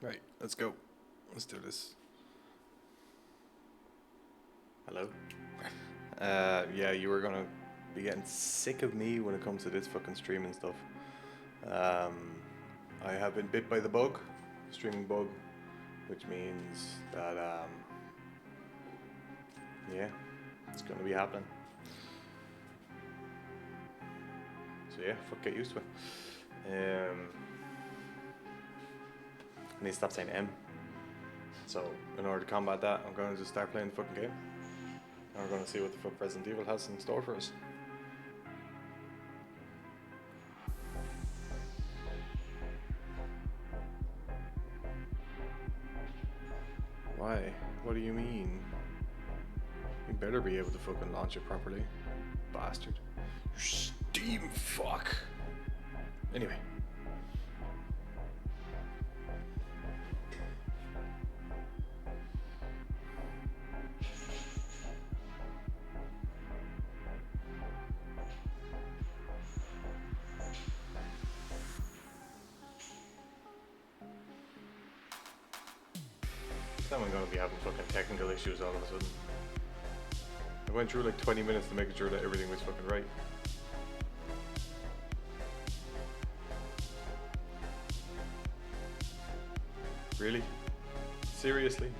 Right, let's go. Let's do this. Hello? Yeah, you were gonna be getting sick of me when it comes to this fucking streaming stuff. I have been bit by the bug, streaming bug, which means that, yeah, it's gonna be happening. So yeah, fuck, get used to it. I need to stop saying M. So, in order to combat that, I'm going to just start playing the fucking game. And we're going to see what the fuck Resident Evil has in store for us. Why? What do you mean? You better be able to fucking launch it properly. Bastard. You Steam fuck. Anyway. Then I'm going to be having fucking technical issues all of a sudden. I went through like 20 minutes to make sure that everything was fucking right. Really? Seriously?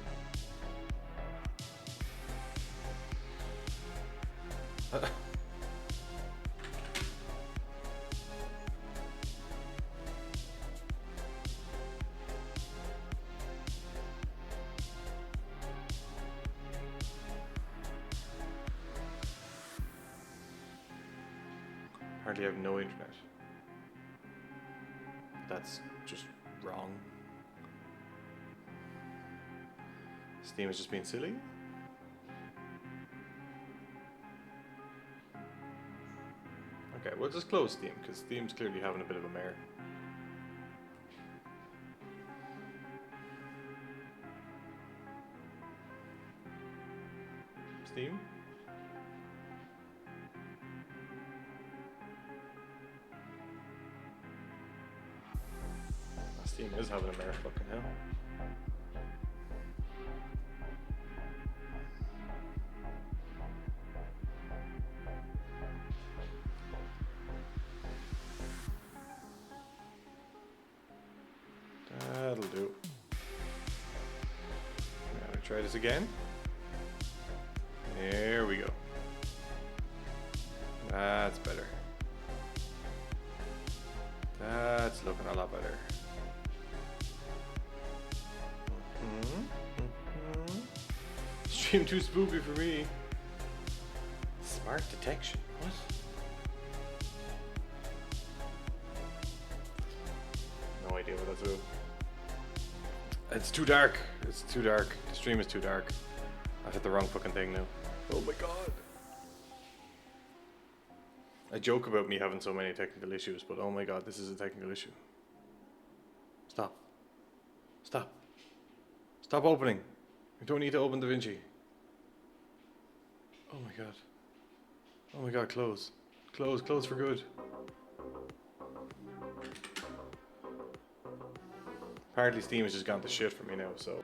Hardly have no internet. That's just wrong. Steam is just being silly. Okay, we'll just close Steam because Steam's clearly having a bit of a mare. Steam? Steam is having a mare, fucking hell. That'll do. Gotta try this again. There we go. That's better. That's looking a lot better. Stream too spooky for me. Smart detection. What? No idea what that's about. It's too dark. It's too dark. The stream is too dark. I've hit the wrong fucking thing now. Oh my god. I joke about me having so many technical issues, but oh my god, this is a technical issue. Stop. Stop. Stop opening. You don't need to open DaVinci. Oh my god. Oh my god, close. Close, close for good. Apparently Steam has just gone to shit for me now, so.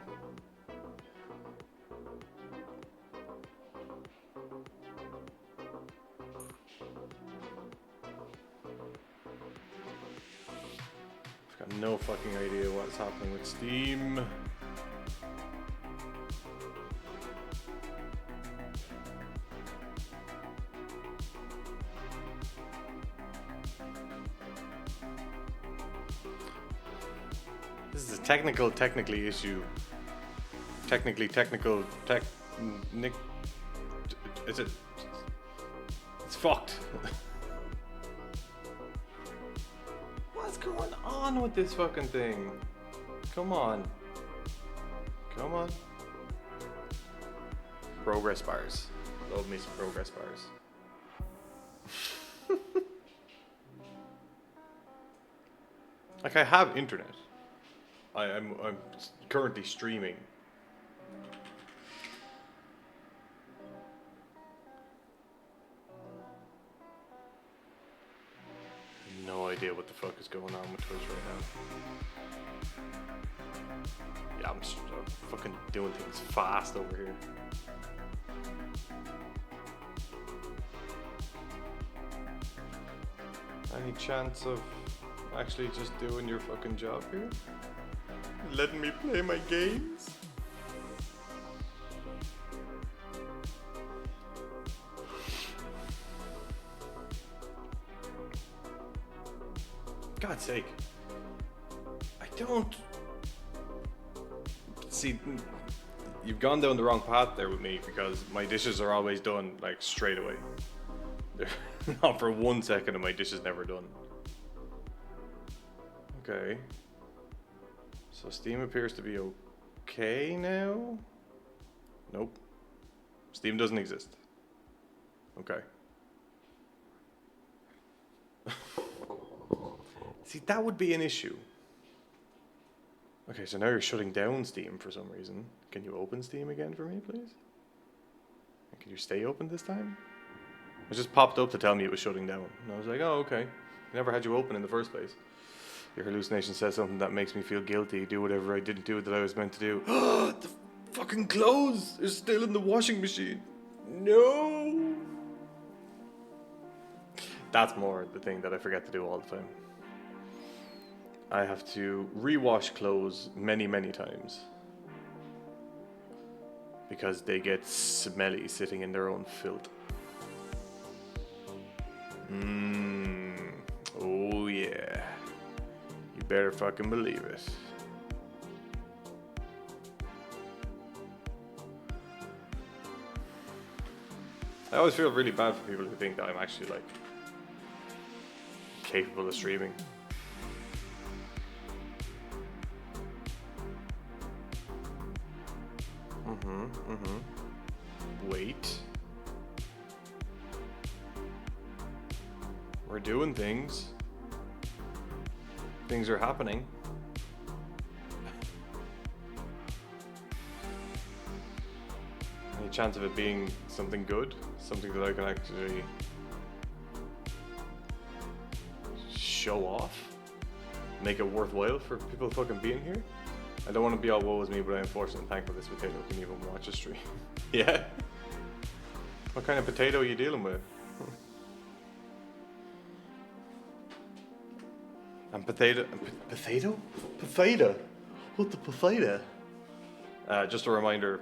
I've got no fucking idea what's happening with Steam. This is a technically issue. Technical, is it? It's fucked. What's going on with this fucking thing? Come on. Come on. Progress bars. Love me some progress bars. Like, I have internet. I'm currently streaming. No idea what the fuck is going on with Twitch right now. I'm fucking doing things fast over here. Any chance of actually just doing your fucking job here? Letting me play my games? God's sake. I don't... See, you've gone down the wrong path there with me, because my dishes are always done, like, straight away. Not for 1 second of my dishes never done. Okay. So Steam appears to be okay now? Nope. Steam doesn't exist. Okay. See, that would be an issue. Okay, so now you're shutting down Steam for some reason. Can you open Steam again for me, please? And can you stay open this time? It just popped up to tell me it was shutting down. And I was like, oh, okay. I never had you open in the first place. Your hallucination says something that makes me feel guilty. Do whatever I didn't do that I was meant to do. The fucking clothes are still in the washing machine. No! That's more the thing that I forget to do all the time. I have to rewash clothes many, many times. Because they get smelly sitting in their own filth. Oh yeah. You better fucking believe it. I always feel really bad for people who think that I'm actually like capable of streaming. Wait. We're doing things. Things are happening. Any chance of it being something good? Something that I can actually show off? Make it worthwhile for people fucking being here? I don't want to be all woe is me, but I am fortunate and thankful this potato can even watch a stream. Yeah? What kind of potato are you dealing with? And potato? Potato? What the potato? Just a reminder,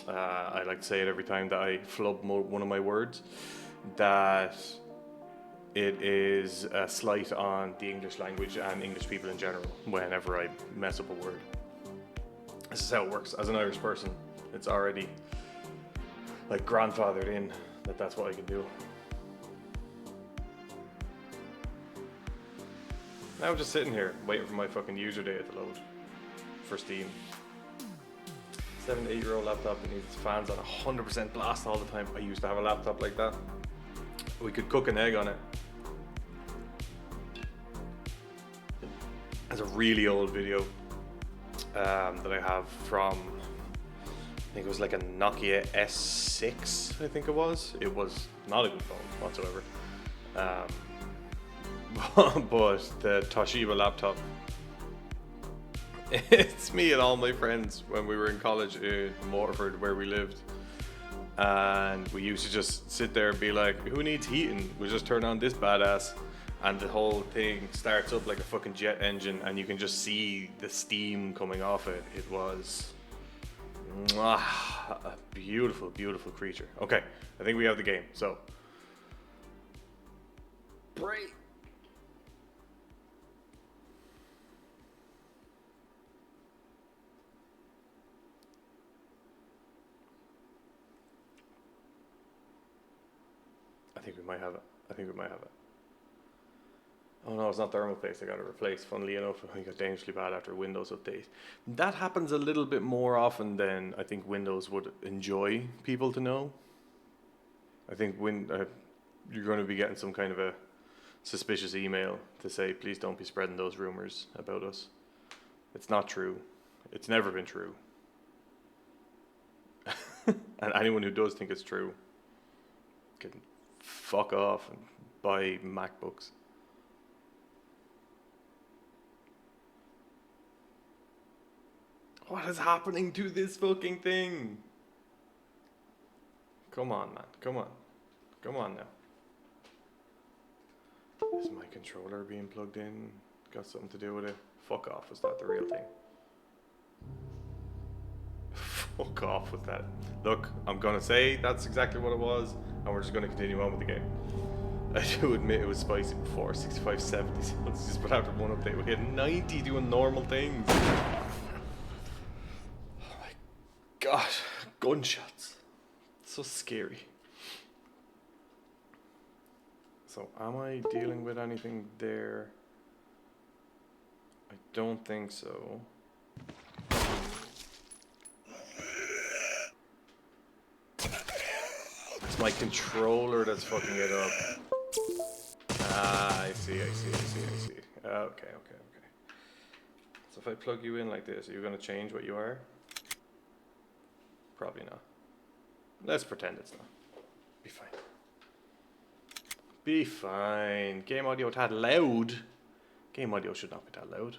I like to say it every time that I flub one of my words, that it is a slight on the English language and English people in general whenever I mess up a word. This is how it works. As an Irish person, it's already like grandfathered in that that's what I can do. Now I'm just sitting here waiting for my fucking user data to load for Steam. 7 to 8 year old laptop that needs its fans on 100% blast all the time. I used to have a laptop like that. We could cook an egg on it. There's a really old video that I have from, I think it was like a Nokia S6, I think it was. It was not a good phone whatsoever. But the Toshiba laptop, it's me and all my friends when we were in college in Waterford where we lived, and we used to just sit there and be like, who needs heating? We'll just turn on this badass, and the whole thing starts up like a fucking jet engine and you can just see the steam coming off it. It was a beautiful, beautiful creature. Okay, I think we have the game, so break. I think we might have it. Oh no, it's not thermal paste. I got it replaced. Funnily enough, I got dangerously bad after a Windows update. That happens a little bit more often than I think Windows would enjoy people to know. I think you're going to be getting some kind of a suspicious email to say, please don't be spreading those rumors about us. It's not true. It's never been true. And anyone who does think it's true can fuck off and buy MacBooks. What is happening to this fucking thing? Come on, man. Come on. Come on now. Is my controller being plugged in? Got something to do with it? Fuck off. Was that the real thing? Fuck off with that. Look, I'm gonna say that's exactly what it was, and we're just gonna continue on with the game. I do admit it was spicy before, 65, 70 Celsius, but after one update we hit 90 doing normal things. Oh my god, gunshots. So scary. So, am I dealing with anything there? I don't think so. It's my controller that's fucking it up. Ah, I see. Okay. So if I plug you in like this, are you going to change what you are? Probably not. Let's pretend it's not. Be fine. Be fine. Game audio that loud. Game audio should not be that loud.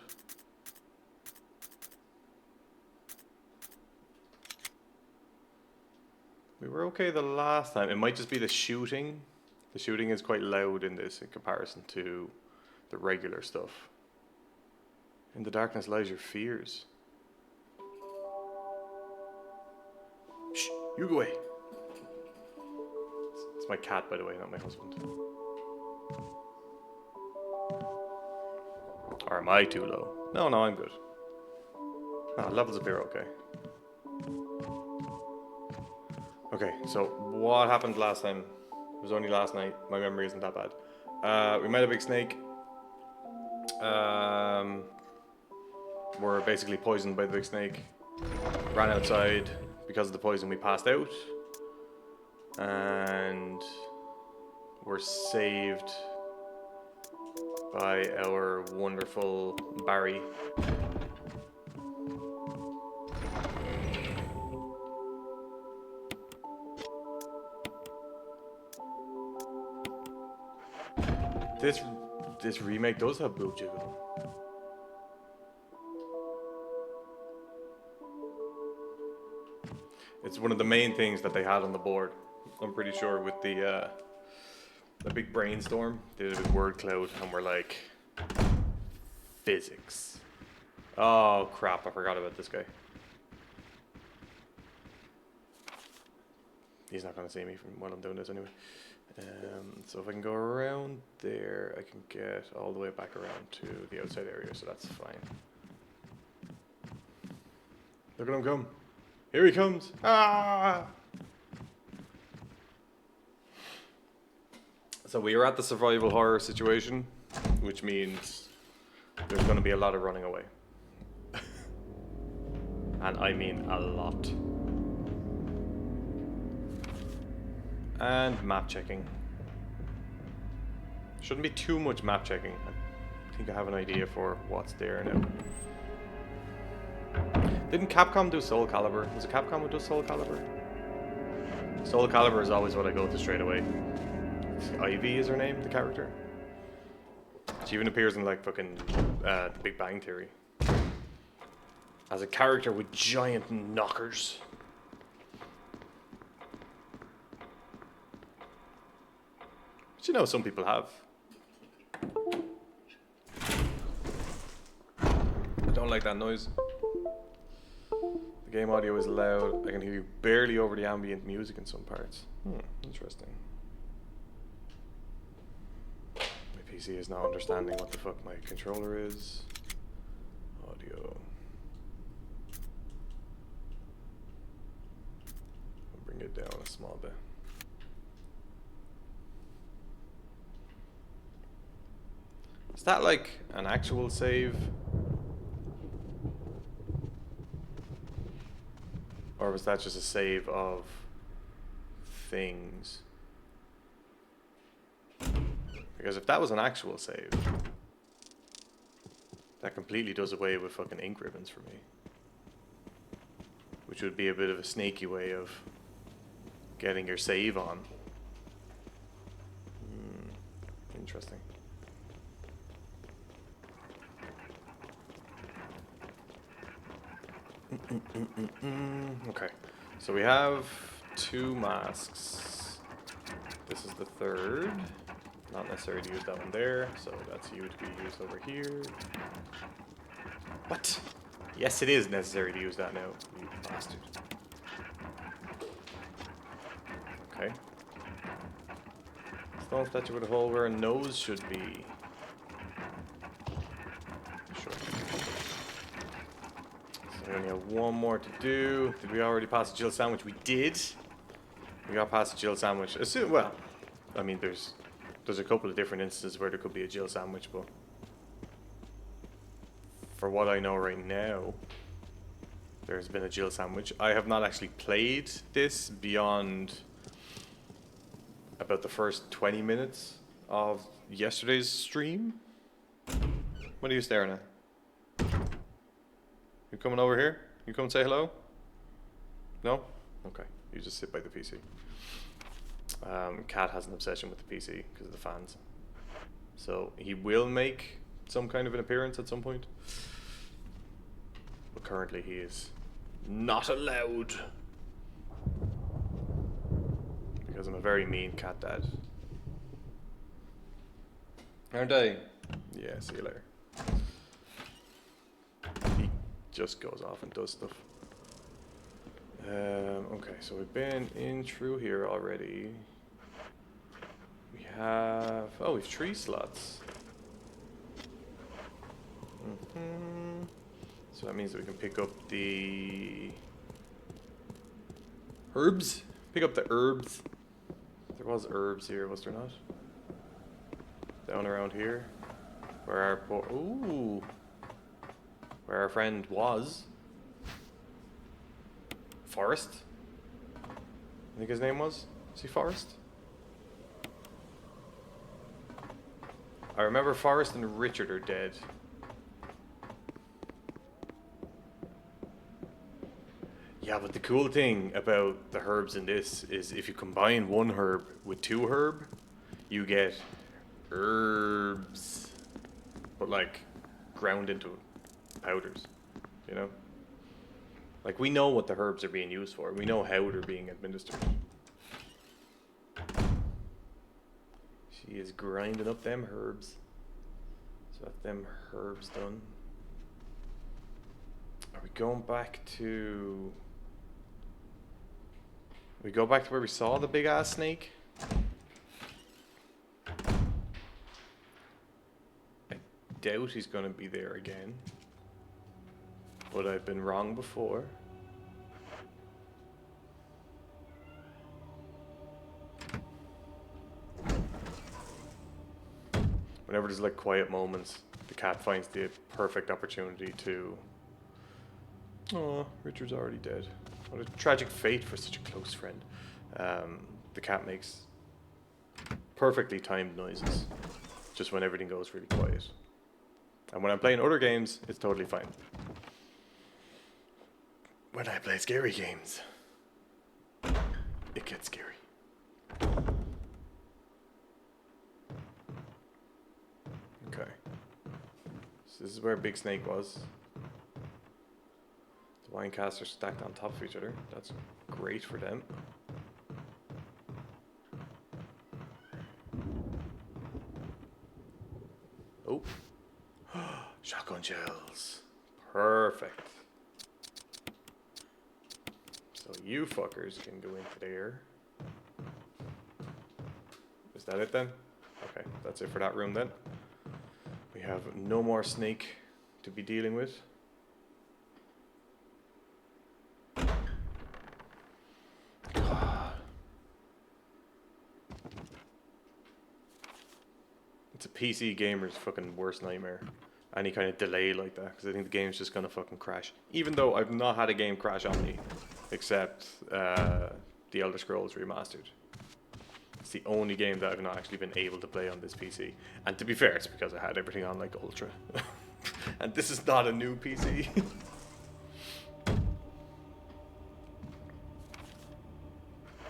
We were okay the last time. It might just be the shooting. The shooting is quite loud in this in comparison to the regular stuff. In the darkness lies your fears. Shh, you go away. It's my cat, by the way, not my husband. Or am I too low? No, I'm good. Ah, levels up here, okay. Okay, so what happened last time? It was only last night. My memory isn't that bad. We met a big snake. Were basically poisoned by the big snake. Ran outside. Because of the poison, we passed out. And were saved by our wonderful Barry. This remake does have boob jiggle. It's one of the main things that they had on the board. I'm pretty sure with the big brainstorm, they did a big word cloud, and we're like, physics. Oh crap! I forgot about this guy. He's not gonna see me from while I'm doing this anyway. So if I can go around there, I can get all the way back around to the outside area, so that's fine. Look at him come. Here he comes. Ah! So we are at the survival horror situation, which means there's going to be a lot of running away. And I mean a lot. And map checking. Shouldn't be too much map checking. I think I have an idea for what's there now. Didn't Capcom do Soul Calibur? Was it Capcom who does Soul Calibur? Soul Calibur is always what I go to straight away. Ivy is her name, the character. She even appears in like fucking The Big Bang Theory. As a character with giant knockers. But you know, some people have. I don't like that noise. The game audio is loud. I can hear you barely over the ambient music in some parts. Interesting. My PC is not understanding what the fuck my controller is. Audio. I'll bring it down a small bit. Is that like an actual save? Or was that just a save of things? Because if that was an actual save, that completely does away with fucking ink ribbons for me. Which would be a bit of a sneaky way of getting your save on. Interesting. Okay, so we have 2 masks. This is the 3rd. Not necessary to use that one there, so that's you to be used over here. What? Yes, it is necessary to use that now, you bastard. Okay. Stone statue with a hole where a nose should be. Sure. So we only have 1 more to do. Did we already pass the Jill sandwich? We did. We got past the Jill sandwich. Well, I mean, there's a couple of different instances where there could be a Jill sandwich, but for what I know right now, there's been a Jill sandwich. I have not actually played this beyond about the first 20 minutes of yesterday's stream. What are you staring at? You coming over here? You come and say hello? No? Okay. You just sit by the PC. Cat has an obsession with the PC because of the fans. So he will make some kind of an appearance at some point. But currently he is not allowed. Because I'm a very mean cat dad. Aren't I? Yeah, see you later. He just goes off and does stuff. Okay, so we've been in through here already. We have... Oh, we've 3 slots. So that means that we can pick up the... herbs? Pick up the herbs. There was herbs here, was there not? Down around here. Where our... Ooh! Where our friend was. Forrest? I think his name was? Is he Forrest? I remember Forrest and Richard are dead. Yeah, but the cool thing about the herbs in this is if you combine 1 herb with 2 herb, you get herbs. But like, ground into powders, you know? Like, we know what the herbs are being used for. We know how they're being administered. She is grinding up them herbs. So that's them herbs done. Are we going back to... We go back to where we saw the big ass snake? I doubt he's going to be there again. But I've been wrong before. Whenever there's like quiet moments, the cat finds the perfect opportunity to... Oh, Richard's already dead. What a tragic fate for such a close friend. The cat makes perfectly timed noises just when everything goes really quiet. And when I'm playing other games, it's totally fine. When I play scary games, it gets scary. Okay. So this is where Big Snake was. The wine casks are stacked on top of each other. That's great for them. Oh. Shotgun shells. Perfect. So you fuckers can go into there. Is that it then? Okay, that's it for that room then. We have no more snake to be dealing with. It's a PC gamer's fucking worst nightmare. Any kind of delay like that, because I think the game's just gonna fucking crash. Even though I've not had a game crash on me, except The Elder Scrolls Remastered. It's the only game that I've not actually been able to play on this PC. And to be fair, it's because I had everything on like Ultra. And this is not a new PC.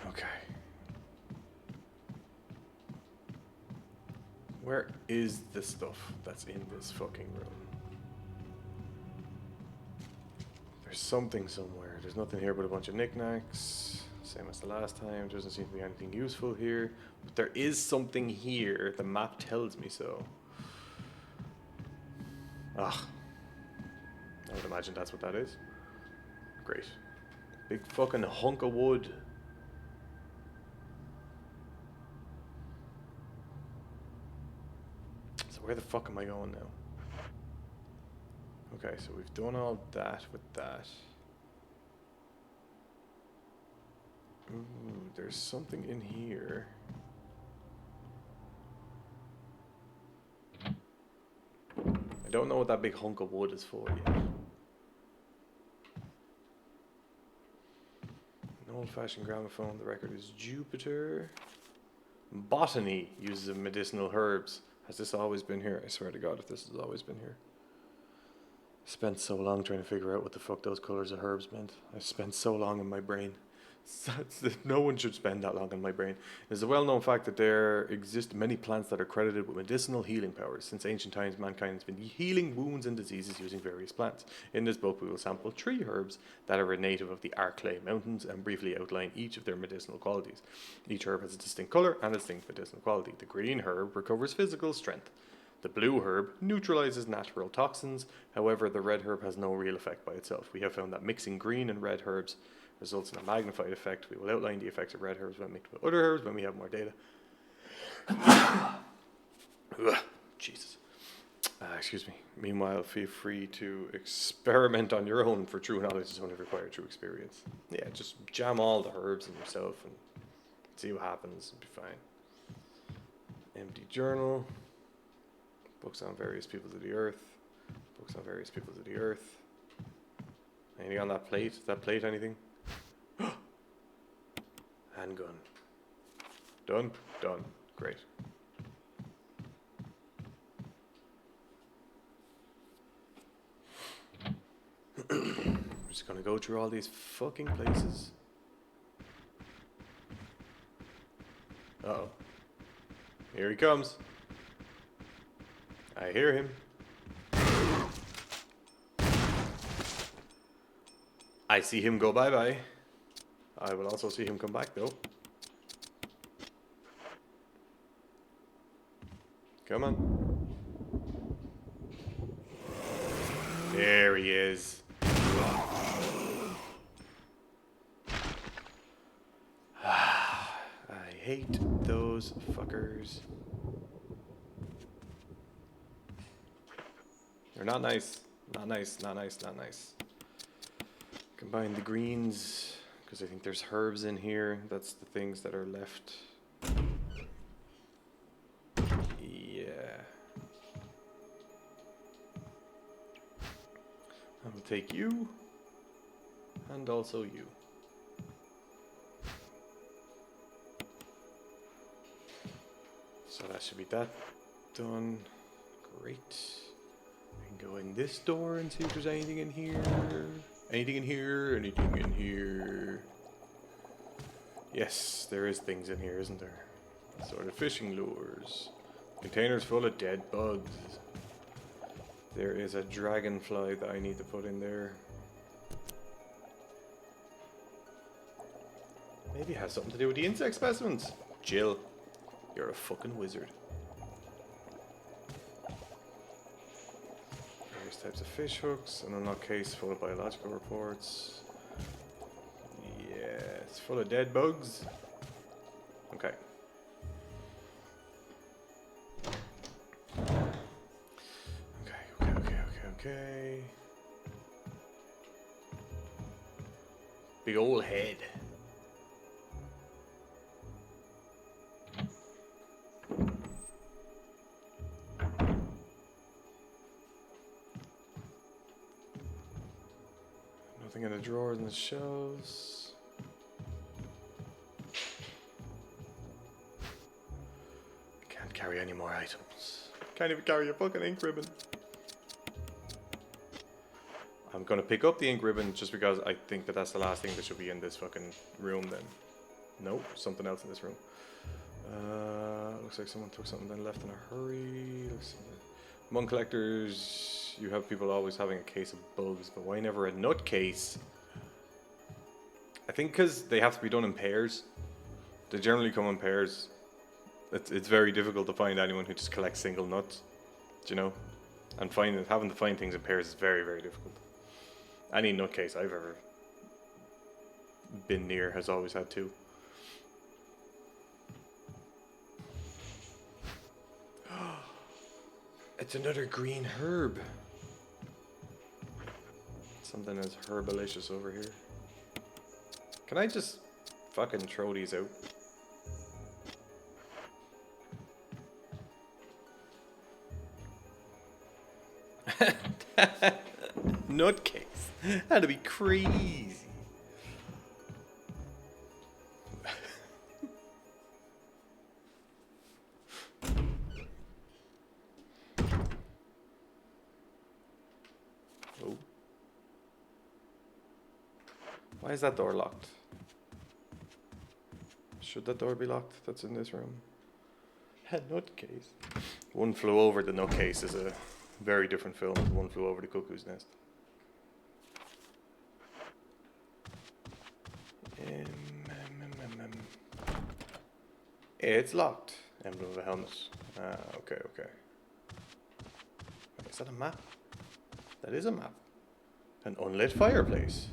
Okay. Where is the stuff that's in this fucking room? There's something somewhere. There's nothing here but a bunch of knickknacks. Same as the last time. Doesn't seem to be anything useful here. But there is something here. The map tells me so. Ah. I would imagine that's what that is. Great. Big fucking hunk of wood. So where the fuck am I going now? Okay, so we've done all that with that. Ooh, there's something in here. I don't know what that big hunk of wood is for yet. An old-fashioned gramophone. The record is Jupiter. Botany uses of medicinal herbs. Has this always been here? I swear to God if this has always been here. Spent so long trying to figure out what the fuck those colors of herbs meant. I spent so long in my brain. No one should spend that long in my brain. It is a well-known fact that there exist many plants that are credited with medicinal healing powers. Since ancient times, mankind has been healing wounds and diseases using various plants. In this book, we will sample 3 herbs that are a native of the Arklay Mountains and briefly outline each of their medicinal qualities. Each herb has a distinct color and a distinct medicinal quality. The green herb recovers physical strength. The blue herb neutralizes natural toxins. However, the red herb has no real effect by itself. We have found that mixing green and red herbs results in a magnified effect. We will outline the effects of red herbs when mixed with other herbs when we have more data. Jesus. Excuse me. Meanwhile, feel free to experiment on your own, for true knowledge is only required through experience. Yeah, just jam all the herbs in yourself and see what happens. It'll be fine. Empty journal. Books on various peoples of the earth. Books on various peoples of the earth. Anything on that plate? Is that plate anything? Handgun. Done? Done. Great. I'm just gonna go through all these fucking places. Uh-oh. Here he comes. I hear him. I see him go bye-bye. I will also see him come back, though. Come on. There he is. I hate those fuckers. They're not nice. Not nice, not nice, not nice. Combine the greens, because I think there's herbs in here. That's the things that are left. Yeah. I will take you, and also you. So that should be that done. Great. I can go in this door and see if there's anything in here. Anything in here? Anything in here? Yes, there is things in here, isn't there? Sort of fishing lures. Containers full of dead bugs. There is a dragonfly that I need to put in there. Maybe it has something to do with the insect specimens. Jill, you're a fucking wizard. Various types of fish hooks, an unlocked case full of biological reports. Yeah, it's full of dead bugs. Okay. Okay. Big old head. Nothing in the drawers and the shelves. I can't carry any more items. Can't even carry a fucking ink ribbon. I'm gonna pick up the ink ribbon just because I think that that's the last thing that should be in this fucking room then. Nope, something else in this room. Looks like someone took something then left in a hurry. Among collectors, you have people always having a case of bugs, but why never a nut case? I think because they have to be done in pairs. They generally come in pairs. It's very difficult to find anyone who just collects single nuts, do you know? And having to find things in pairs is very, very difficult. Any nut case I've ever been near has always had two. It's another green herb. Something is herbalicious over here. Can I just fucking throw these out? Nutcase. That'd be crazy. Oh. Why is that door locked? Should that door be locked? That's in this room. A nutcase. One Flew Over the Nutcase is a very different film than One Flew Over the Cuckoo's Nest. It's locked. Emblem of a helmet. Ah, okay, okay. Is that a map? That is a map. An unlit fireplace.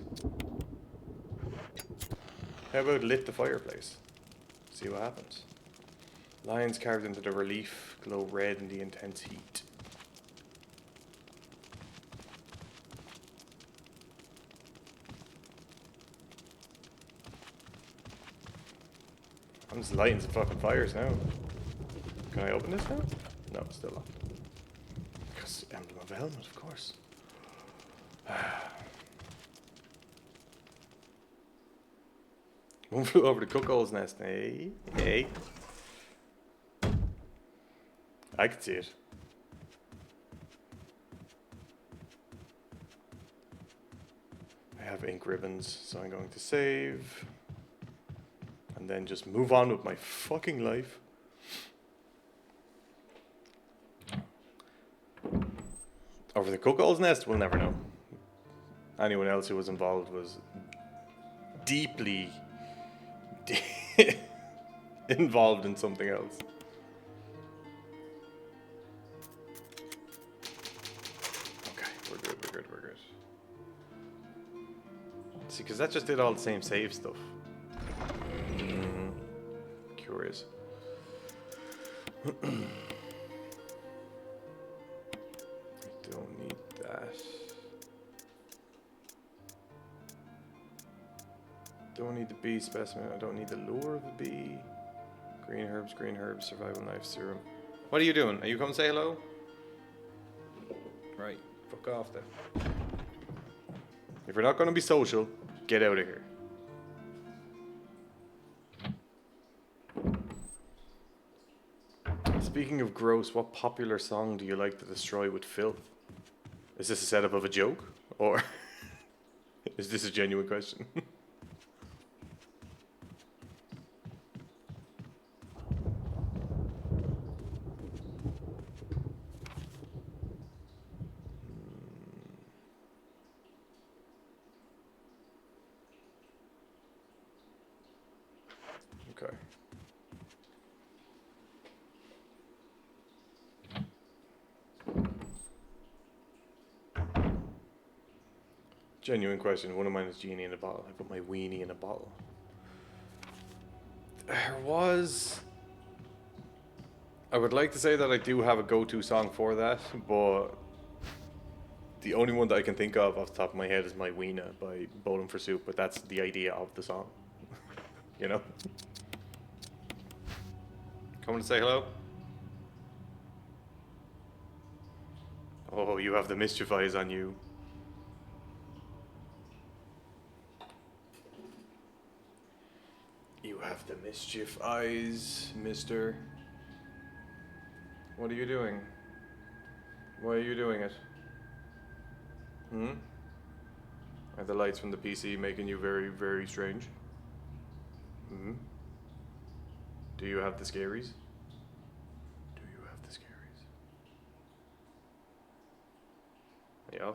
How about lit the fireplace? See what happens. Lines carved into the relief glow red in the intense heat. I'm just lighting some fucking fires now. Can I open this now? No, it's still locked. Because emblem of a helmet, of course. One Flew Over the Cuckoo's Nest. Hey, hey. I can see it. I have ink ribbons, so I'm going to save. And then just move on with my fucking life. Over the Cuckoo's Nest, we'll never know. Anyone else who was involved was deeply involved in something else. Okay, we're good, we're good, we're good. See, because that just did all the same save stuff. Curious. I don't need that. Don't need the bee specimen. I don't need the lure of a bee. Green herbs, survival knife serum. What are you doing? Are you coming to say hello? Right, fuck off then. If you're not going to be social, get out of here. Speaking of gross, what popular song do you like to destroy with filth? Is this a setup of a joke? Or is this a genuine question? Okay. Genuine question. One of mine is genie in a bottle. I put my weenie in a bottle. There was... I would like to say that I do have a go-to song for that, but the only one that I can think of off the top of my head is My Weena by Bowling for Soup, but that's the idea of the song. You know? Coming to say hello? Oh, you have the mischief eyes on you. You have the mischief eyes, mister. What are you doing? Why are you doing it? Are the lights from the PC making you very, very strange? Do you have the scaries? Do you have the scaries? Yeah.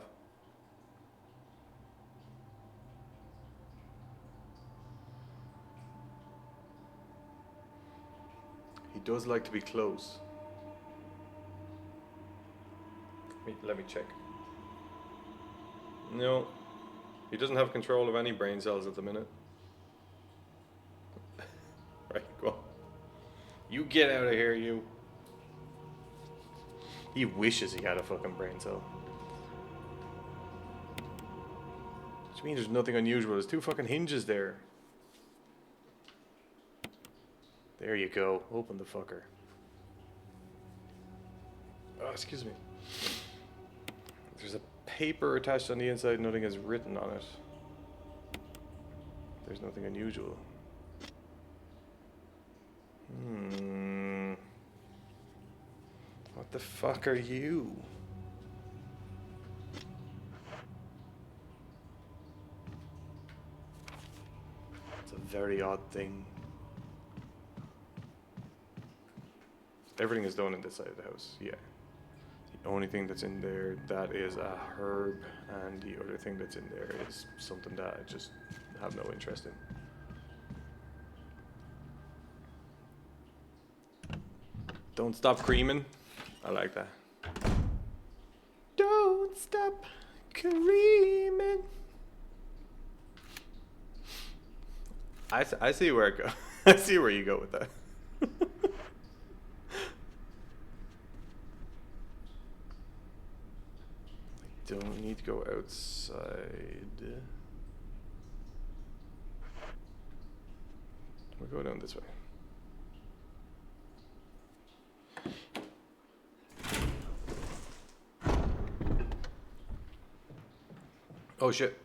He does like to be close. Let me check. No, he doesn't have control of any brain cells at the minute. Right, go on. You get out of here, you. He wishes he had a fucking brain cell. Which means there's nothing unusual. There's 2 fucking hinges there. There you go. Open the fucker. Oh, excuse me. There's a paper attached on the inside. Nothing is written on it. There's nothing unusual. What the fuck are you? It's a very odd thing. Everything is done in this side of the house, yeah. The only thing that's in there, that is a herb, and the other thing that's in there is something that I just have no interest in. Don't stop creaming. I like that. Don't stop creaming. I see where it go. I see where you go with that. I don't need to go outside. We'll go down this way. Oh shit.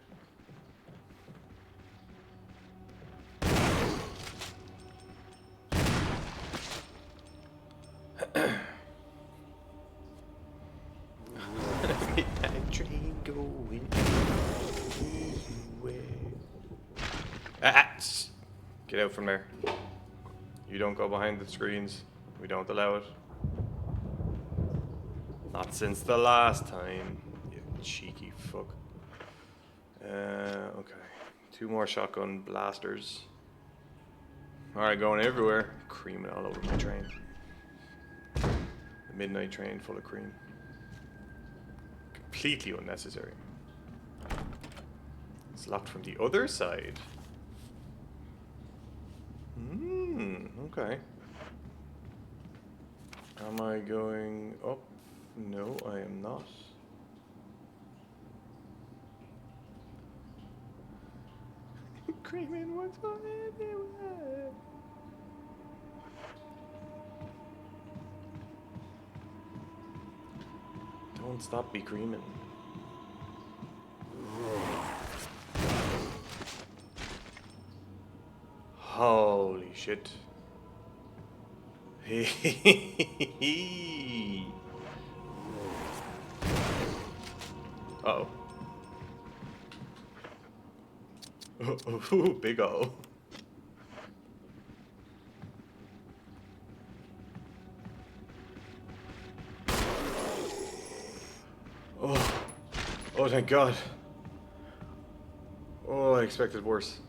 Train going anywhere. Get out from there. You don't go behind the screens. We don't allow it. Not since the last time. You cheeky fuck. Okay. 2 more shotgun blasters. Alright, going everywhere. Creaming all over my train. The midnight train full of cream. Completely unnecessary. It's locked from the other side. Okay. Am I going up? No, I am not. Creaming what's on everywhere. Don't stop be creaming. Holy shit. Uh-oh. Ooh, big O. Oh. Oh, thank God. Oh, I expected worse.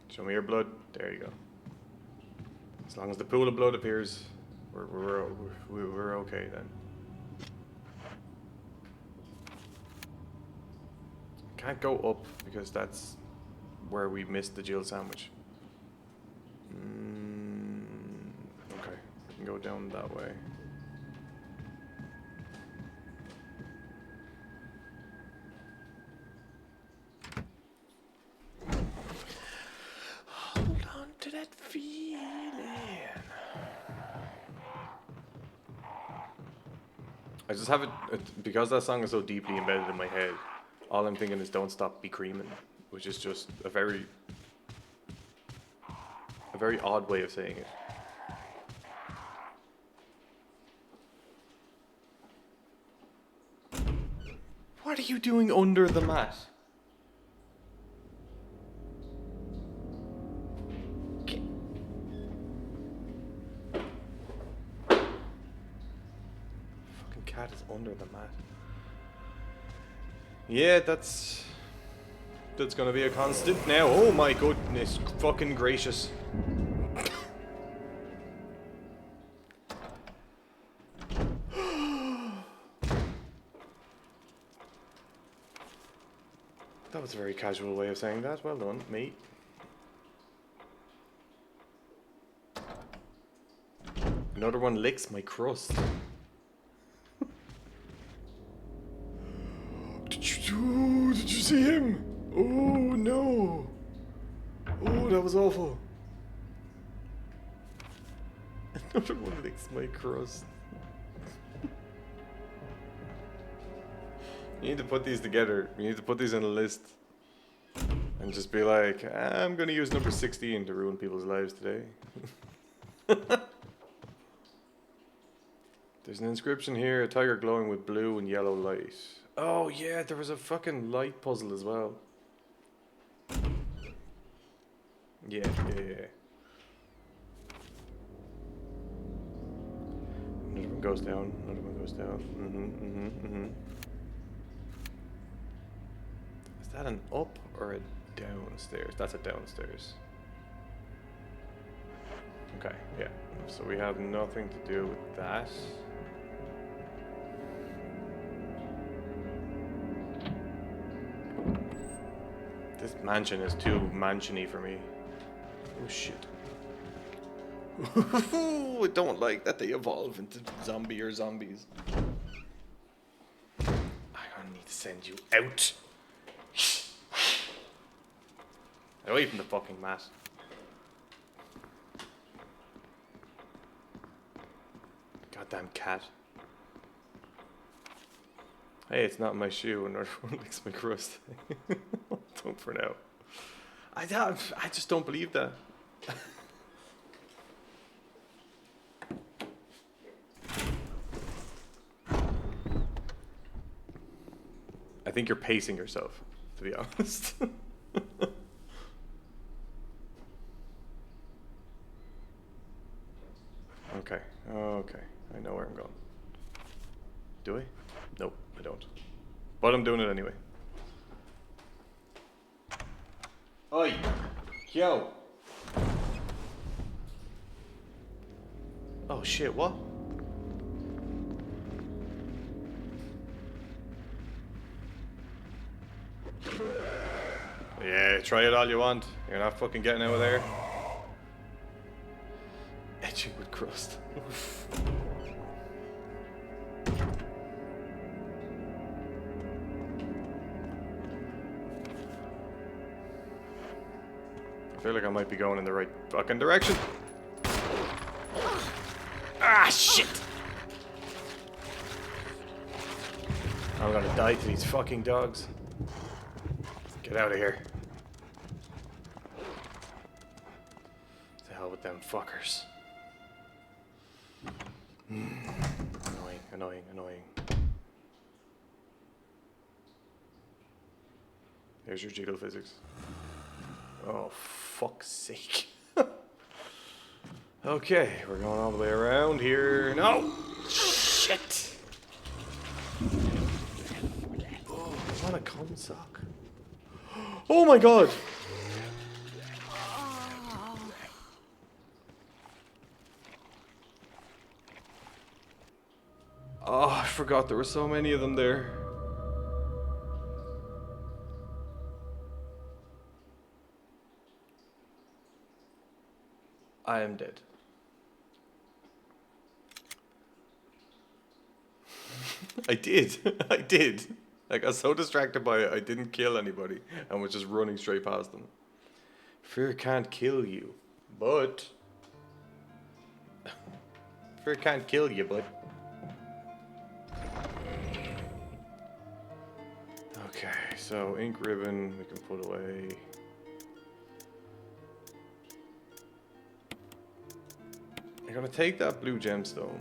Show me your blood. There you go. As long as the pool of blood appears, we're okay then. Can't go up because that's where we missed the Jill sandwich. Okay, we can go down that way. Hold on to that feeling. I just have it because that song is so deeply embedded in my head. All I'm thinking is "Don't Stop Be Creamin'," which is just a very odd way of saying it. What are you doing under the mat? Fucking cat is under the mat. Yeah, that's gonna be a constant now. Oh my goodness, fucking gracious. That was a very casual way of saying that. Well done, mate. Another one licks my crust. Did you see him? Oh no. Oh, that was awful. Another one licks my crust. You need to put these together. You need to put these in a list. And just be like, I'm gonna use number 16 to ruin people's lives today. There's an inscription here, a tiger glowing with blue and yellow light. Oh yeah, there was a fucking light puzzle as well. Yeah. Another one goes down, another one goes down. Is that an up or a downstairs? That's a downstairs. Okay, yeah. So we have nothing to do with that. This mansion is too mansiony for me. Oh shit. I don't like that they evolve into zombie or zombies. I need to send you out. Away from the fucking mat. Goddamn cat. Hey, it's not my shoe, and everyone licks my crust. Don't for now. I just don't believe that. I think you're pacing yourself, to be honest. Okay. I know where I'm going. Do I? Nope, I don't. But I'm doing it anyway. Oi! Yo! Oh shit, what? Yeah, try it all you want. You're not fucking getting out of there. Etching with crust. I feel like I might be going in the right fucking direction. Ah, shit! I'm gonna die to these fucking dogs. Get out of here. To hell with them fuckers. Annoying. There's your jiggle physics. Oh, fuck's sake. Okay, we're going all the way around here. No! Shit! Oh, I want a cum sock. Oh my god! Oh, I forgot there were so many of them there. I am dead. I did. I got so distracted by it, I didn't kill anybody and was just running straight past them. Fear can't kill you, but... Fear can't kill you, but... Okay, so ink ribbon we can put away. I'm gonna take that blue gemstone.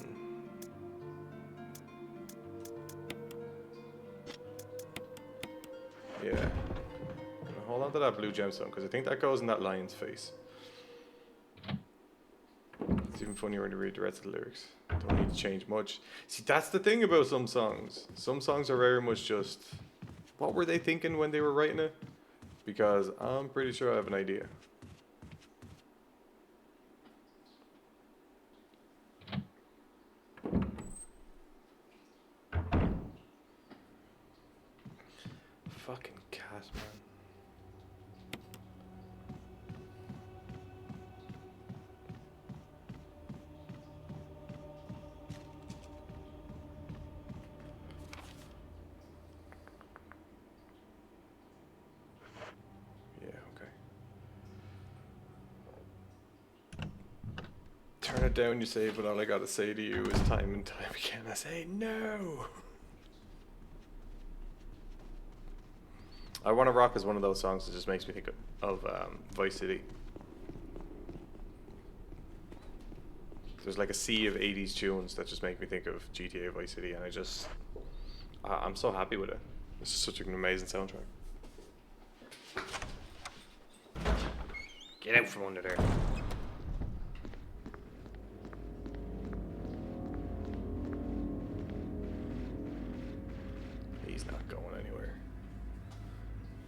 Yeah. I'm gonna hold on to that blue gemstone because I think that goes in that lion's face. It's even funnier when you read the rest of the lyrics. Don't need to change much. See, that's the thing about some songs. Some songs are very much just What were they thinking when they were writing it? Because I'm pretty sure I have an idea. Fucking cat, man. Yeah, okay. Turn it down, you say, but all I gotta say to you is time and time again, I say no. I Wanna Rock is one of those songs that just makes me think of Vice City. There's like a sea of 80s tunes that just make me think of GTA Vice City, and I'm so happy with it. This is such an amazing soundtrack. Get out from under there. He's not going anywhere.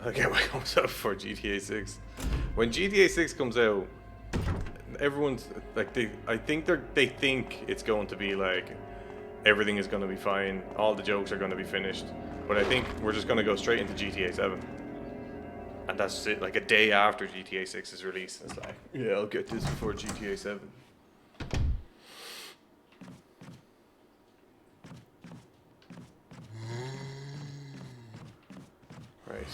I'll get my hopes up for GTA 6. When GTA 6 comes out, everyone's like, I think they think it's going to be like, everything is going to be fine, all the jokes are going to be finished, but I think we're just going to go straight into GTA 7. And that's it, like a day after GTA 6 is released. It's like, yeah, I'll get this before GTA 7. Right.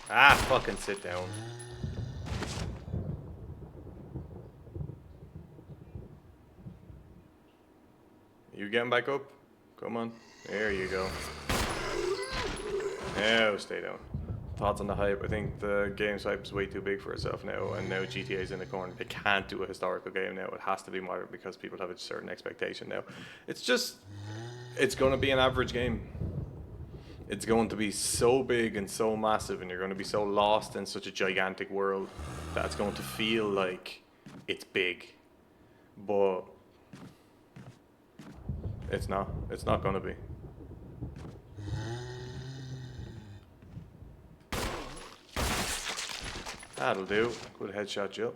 Ah, fucking sit down. You getting back up? Come on. There you go. No, stay down. Thoughts on the hype? I think the game's hype is way too big for itself now, and now GTA's in the corner. They can't do a historical game now. It has to be modern because people have a certain expectation now. It's going to be an average game. It's going to be so big and so massive, and you're going to be so lost in such a gigantic world that it's going to feel like it's big. But it's not. It's not going to be. That'll do. Good headshot, Jill.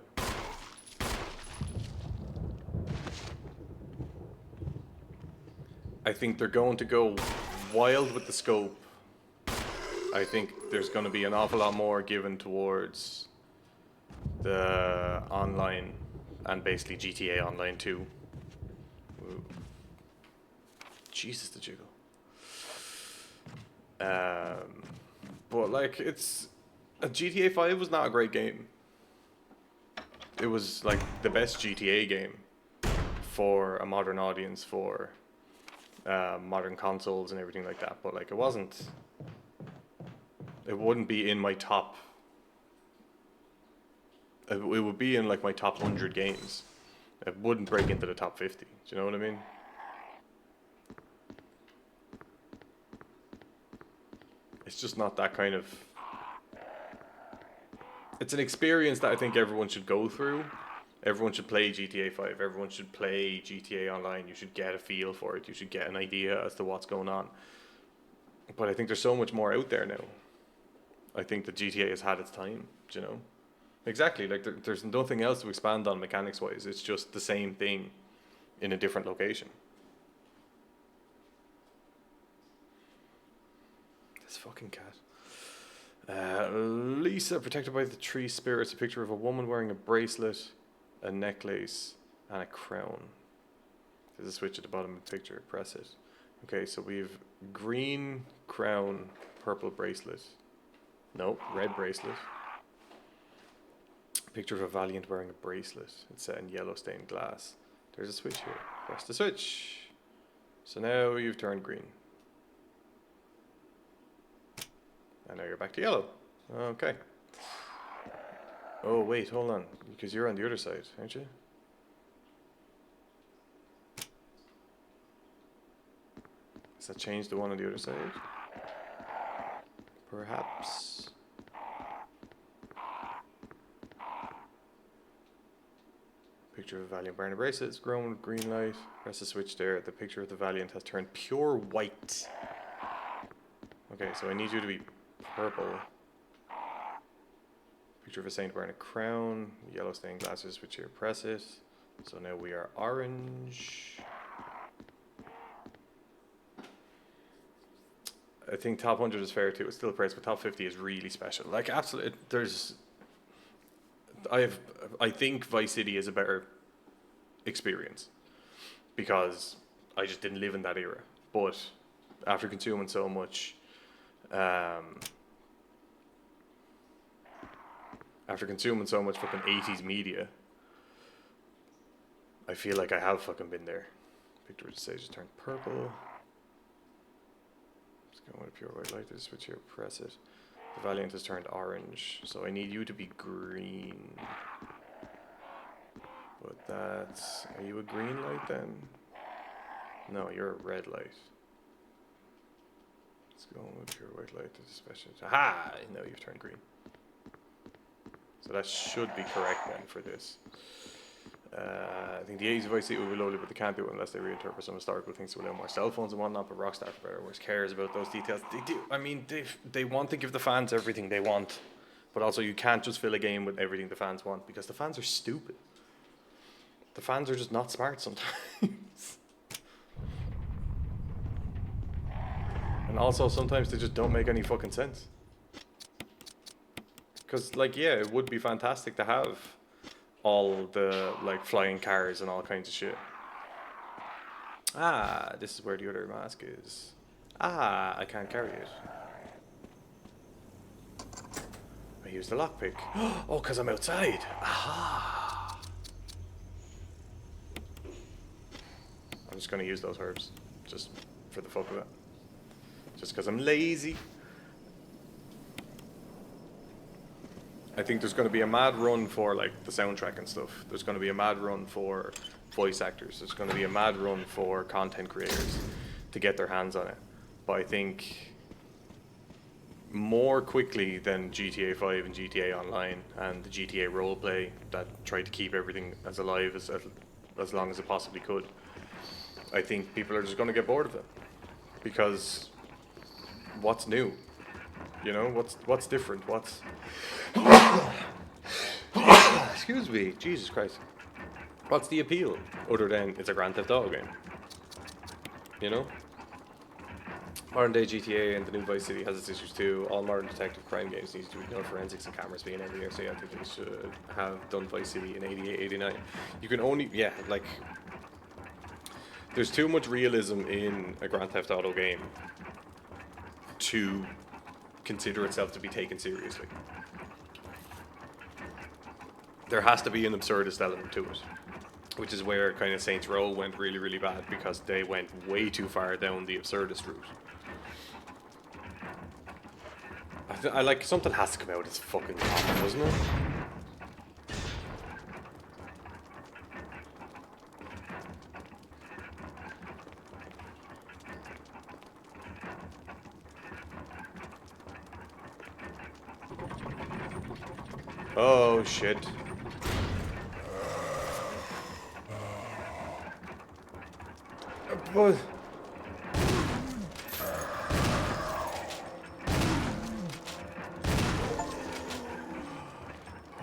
I think they're going to go wild with the scope. I think there's going to be an awful lot more given towards the online and basically GTA Online 2. Ooh. Jesus, the jiggle. But like, GTA 5 was not a great game. It was like the best GTA game for a modern audience, for modern consoles and everything like that. But like, it wouldn't be in my top. It would be in like my top 100 games. It wouldn't break into the top 50. Do you know what I mean? It's just not that kind of. It's an experience that I think everyone should go through. Everyone should play GTA 5. Everyone should play GTA Online. You should get a feel for it. You should get an idea as to what's going on. But I think there's so much more out there now. I think that GTA has had its time, you know? Exactly, like there's nothing else to expand on mechanics-wise. It's just the same thing in a different location. This fucking cat. Lisa, protected by the tree spirits, a picture of a woman wearing a bracelet, a necklace, and a crown. There's a switch at the bottom of the picture, press it. Okay, so we've green crown, purple bracelet. Nope, red bracelet. Picture of a Valiant wearing a bracelet. It's set in yellow stained glass. There's a switch here. Press the switch. So now you've turned green. And now you're back to yellow. Okay. Oh, wait, hold on. Because you're on the other side, aren't you? Does that change the one on the other side? Perhaps. Picture of a Valiant Barn bracelets grown with green light. Press the switch there. The picture of the Valiant has turned pure white. Okay, so I need you to be purple. Picture of a Saint wearing a crown. Yellow stained glasses, switch here, press it. So now we are orange. I think top 100 is fair too. It's still a price, but top 50 is really special. Like, absolutely, I think Vice City is a better experience because I just didn't live in that era. But after consuming so much, fucking 80s media, I feel like I have fucking been there. Picture of the stage just turned purple. Just going with pure white light. Just switch here, press it. The Valiant has turned orange, so I need you to be green. But that's... Are you a green light then? No, you're a red light. Let's go with pure white light. Special. Aha! No, you've turned green. So that should be correct then for this. I think the 80s Vice City will be lovely, but they can't do it unless they reinterpret some historical things to allow more cell phones and whatnot. But Rockstar, for better or worse, cares about those details. They do. I mean, they want to give the fans everything they want, but also you can't just fill a game with everything the fans want because the fans are stupid. The fans are just not smart sometimes. And also sometimes they just don't make any fucking sense. Because, like, yeah, it would be fantastic to have all the, like, flying cars and all kinds of shit. Ah, this is where the other mask is. Ah, I can't carry it. I used the lockpick. Oh, because I'm outside. Aha. I'm just going to use those herbs. Just for the fuck of it. Just because I'm lazy. I think there's going to be a mad run for, like, the soundtrack and stuff. There's going to be a mad run for voice actors. There's going to be a mad run for content creators to get their hands on it. But I think more quickly than GTA 5 and GTA Online and the GTA roleplay that tried to keep everything as alive as long as it possibly could, I think people are just going to get bored of it. Because what's new? You know, what's different? What's... Excuse me, Jesus Christ. What's the appeal other than it's a Grand Theft Auto game? You know? Modern day GTA and the new Vice City has its issues too. All modern detective crime games need to be done forensics and cameras being every year, so yeah, I think they should have done Vice City in 88, 89. You can only, yeah, like, there's too much realism in a Grand Theft Auto game to consider itself to be taken seriously. There has to be an absurdist element to it, which is where kind of Saints Row went really, really bad because they went way too far down the absurdist route. I like, something has to come out. It's fucking awful, doesn't it? Oh shit. What?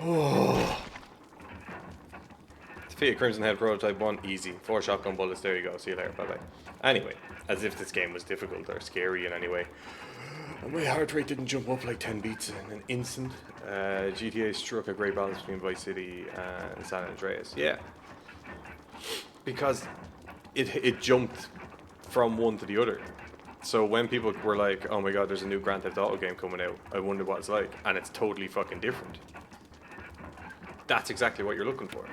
Oh. Defeat Crimson Head Prototype 1, easy. 4 shotgun bullets, there you go. See you later, bye bye. Anyway, as if this game was difficult or scary in any way. And my heart rate didn't jump up like 10 beats in an instant. GTA struck a great balance between Vice City and San Andreas. Yeah. Because it jumped from one to the other. So when people were like, oh my god, there's a new Grand Theft Auto game coming out, I wonder what it's like. And it's totally fucking different. That's exactly what you're looking for.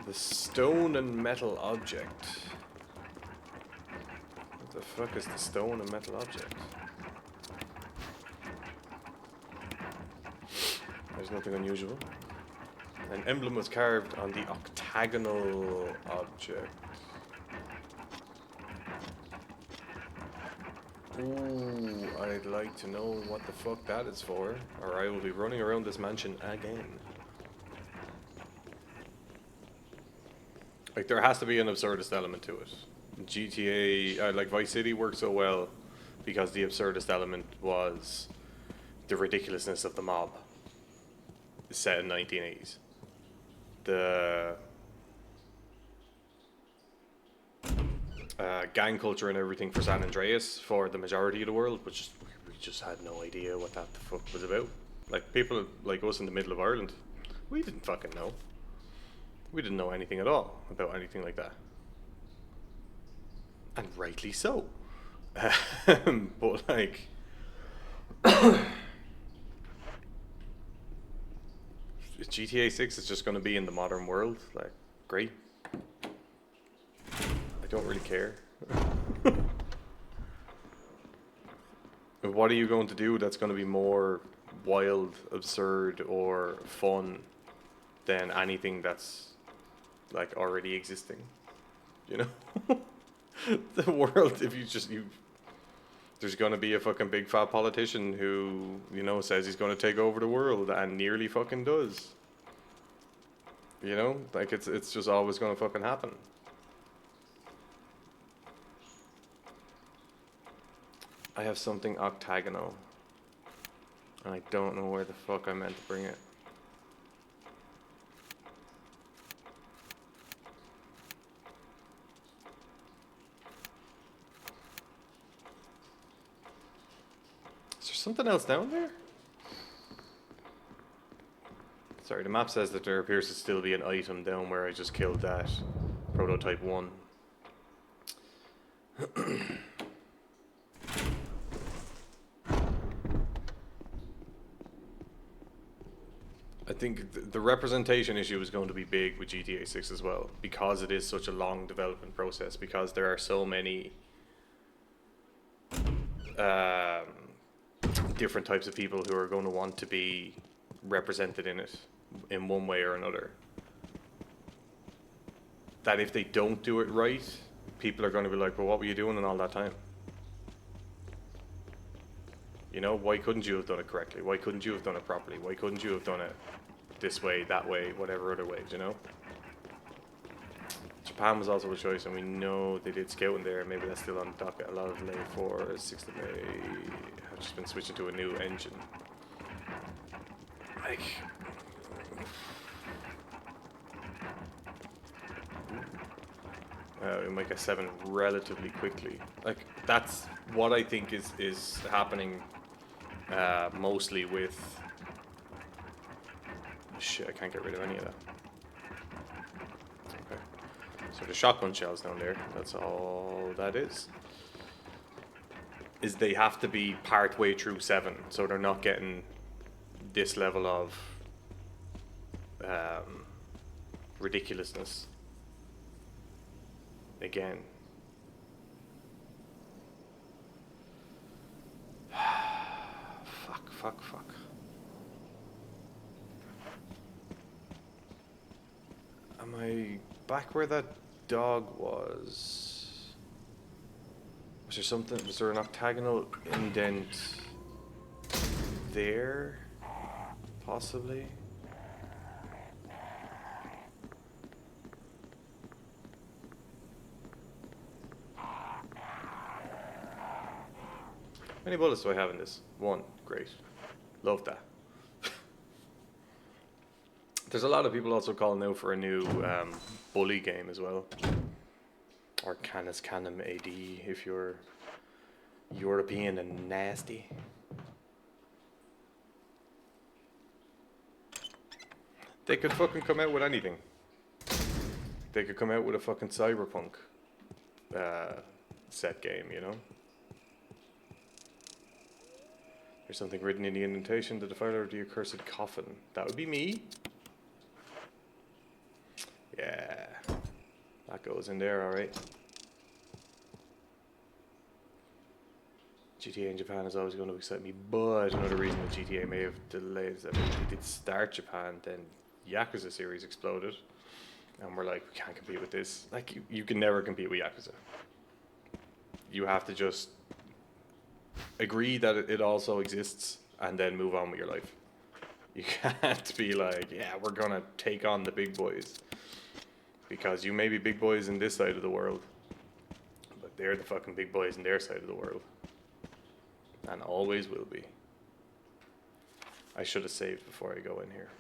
The stone and metal object. What the fuck is the stone and metal object? There's nothing unusual. An emblem was carved on the octagonal object. Ooh, I'd like to know what the fuck that is for, or I will be running around this mansion again. Like, there has to be an absurdist element to it. GTA, like Vice City worked so well because the absurdist element was the ridiculousness of the mob set in 1980s. The gang culture and everything for San Andreas for the majority of the world, which we just had no idea what that the fuck was about. Like, people like us in the middle of Ireland, we didn't fucking know. We didn't know anything at all about anything like that. And rightly so. But like GTA 6 is just going to be in the modern world. Like, great. I don't really care. What are you going to do that's going to be more wild, absurd, or fun than anything that's like already existing? You know? The world, if you there's going to be a fucking big fat politician who, you know, says he's going to take over the world and nearly fucking does. You know, like it's just always going to fucking happen. I have something octagonal, and I don't know where the fuck I meant to bring it. Is there something else down there? Sorry, the map says that there appears to still be an item down where I just killed that prototype 1. I think the representation issue is going to be big with GTA 6 as well, because it is such a long development process, because there are so many different types of people who are going to want to be represented in it in one way or another. That if they don't do it right, people are going to be like, well, what were you doing in all that time? You know, why couldn't you have done it correctly? Why couldn't you have done it properly? Why couldn't you have done it this way, that way, whatever other ways, you know? Japan was also a choice, and we know they did scouting there. Maybe that's still on the docket. A lot of delay for 6th of May. I've just been switching to a new engine. Like, we might get 7 relatively quickly. Like, that's what I think is happening mostly with... Shit, I can't get rid of any of that. Okay. So the shotgun shells down there, that's all that is. Is they have to be part way through 7, so they're not getting this level of ridiculousness again. Fuck. Am I back where that dog was? Was there something? Was there an octagonal indent there? Possibly. How many bullets do I have in this? 1. Great. Love that. There's a lot of people also calling out for a new bully game as well. Or Canis Canem AD if you're European and nasty. They could fucking come out with anything. They could come out with a fucking cyberpunk set game, you know? There's something written in the indentation, the defiler of the accursed coffin. That would be me. Yeah. That goes in there, alright. GTA in Japan is always going to excite me, but another reason that GTA may have delayed is that if they did start Japan, then Yakuza series exploded, and we're like, we can't compete with this. Like, you can never compete with Yakuza. You have to just agree that it also exists and then move on with your life. You can't be like, yeah, we're gonna take on the big boys. Because you may be big boys in this side of the world, but they're the fucking big boys in their side of the world. And always will be. I should have saved before I go in here.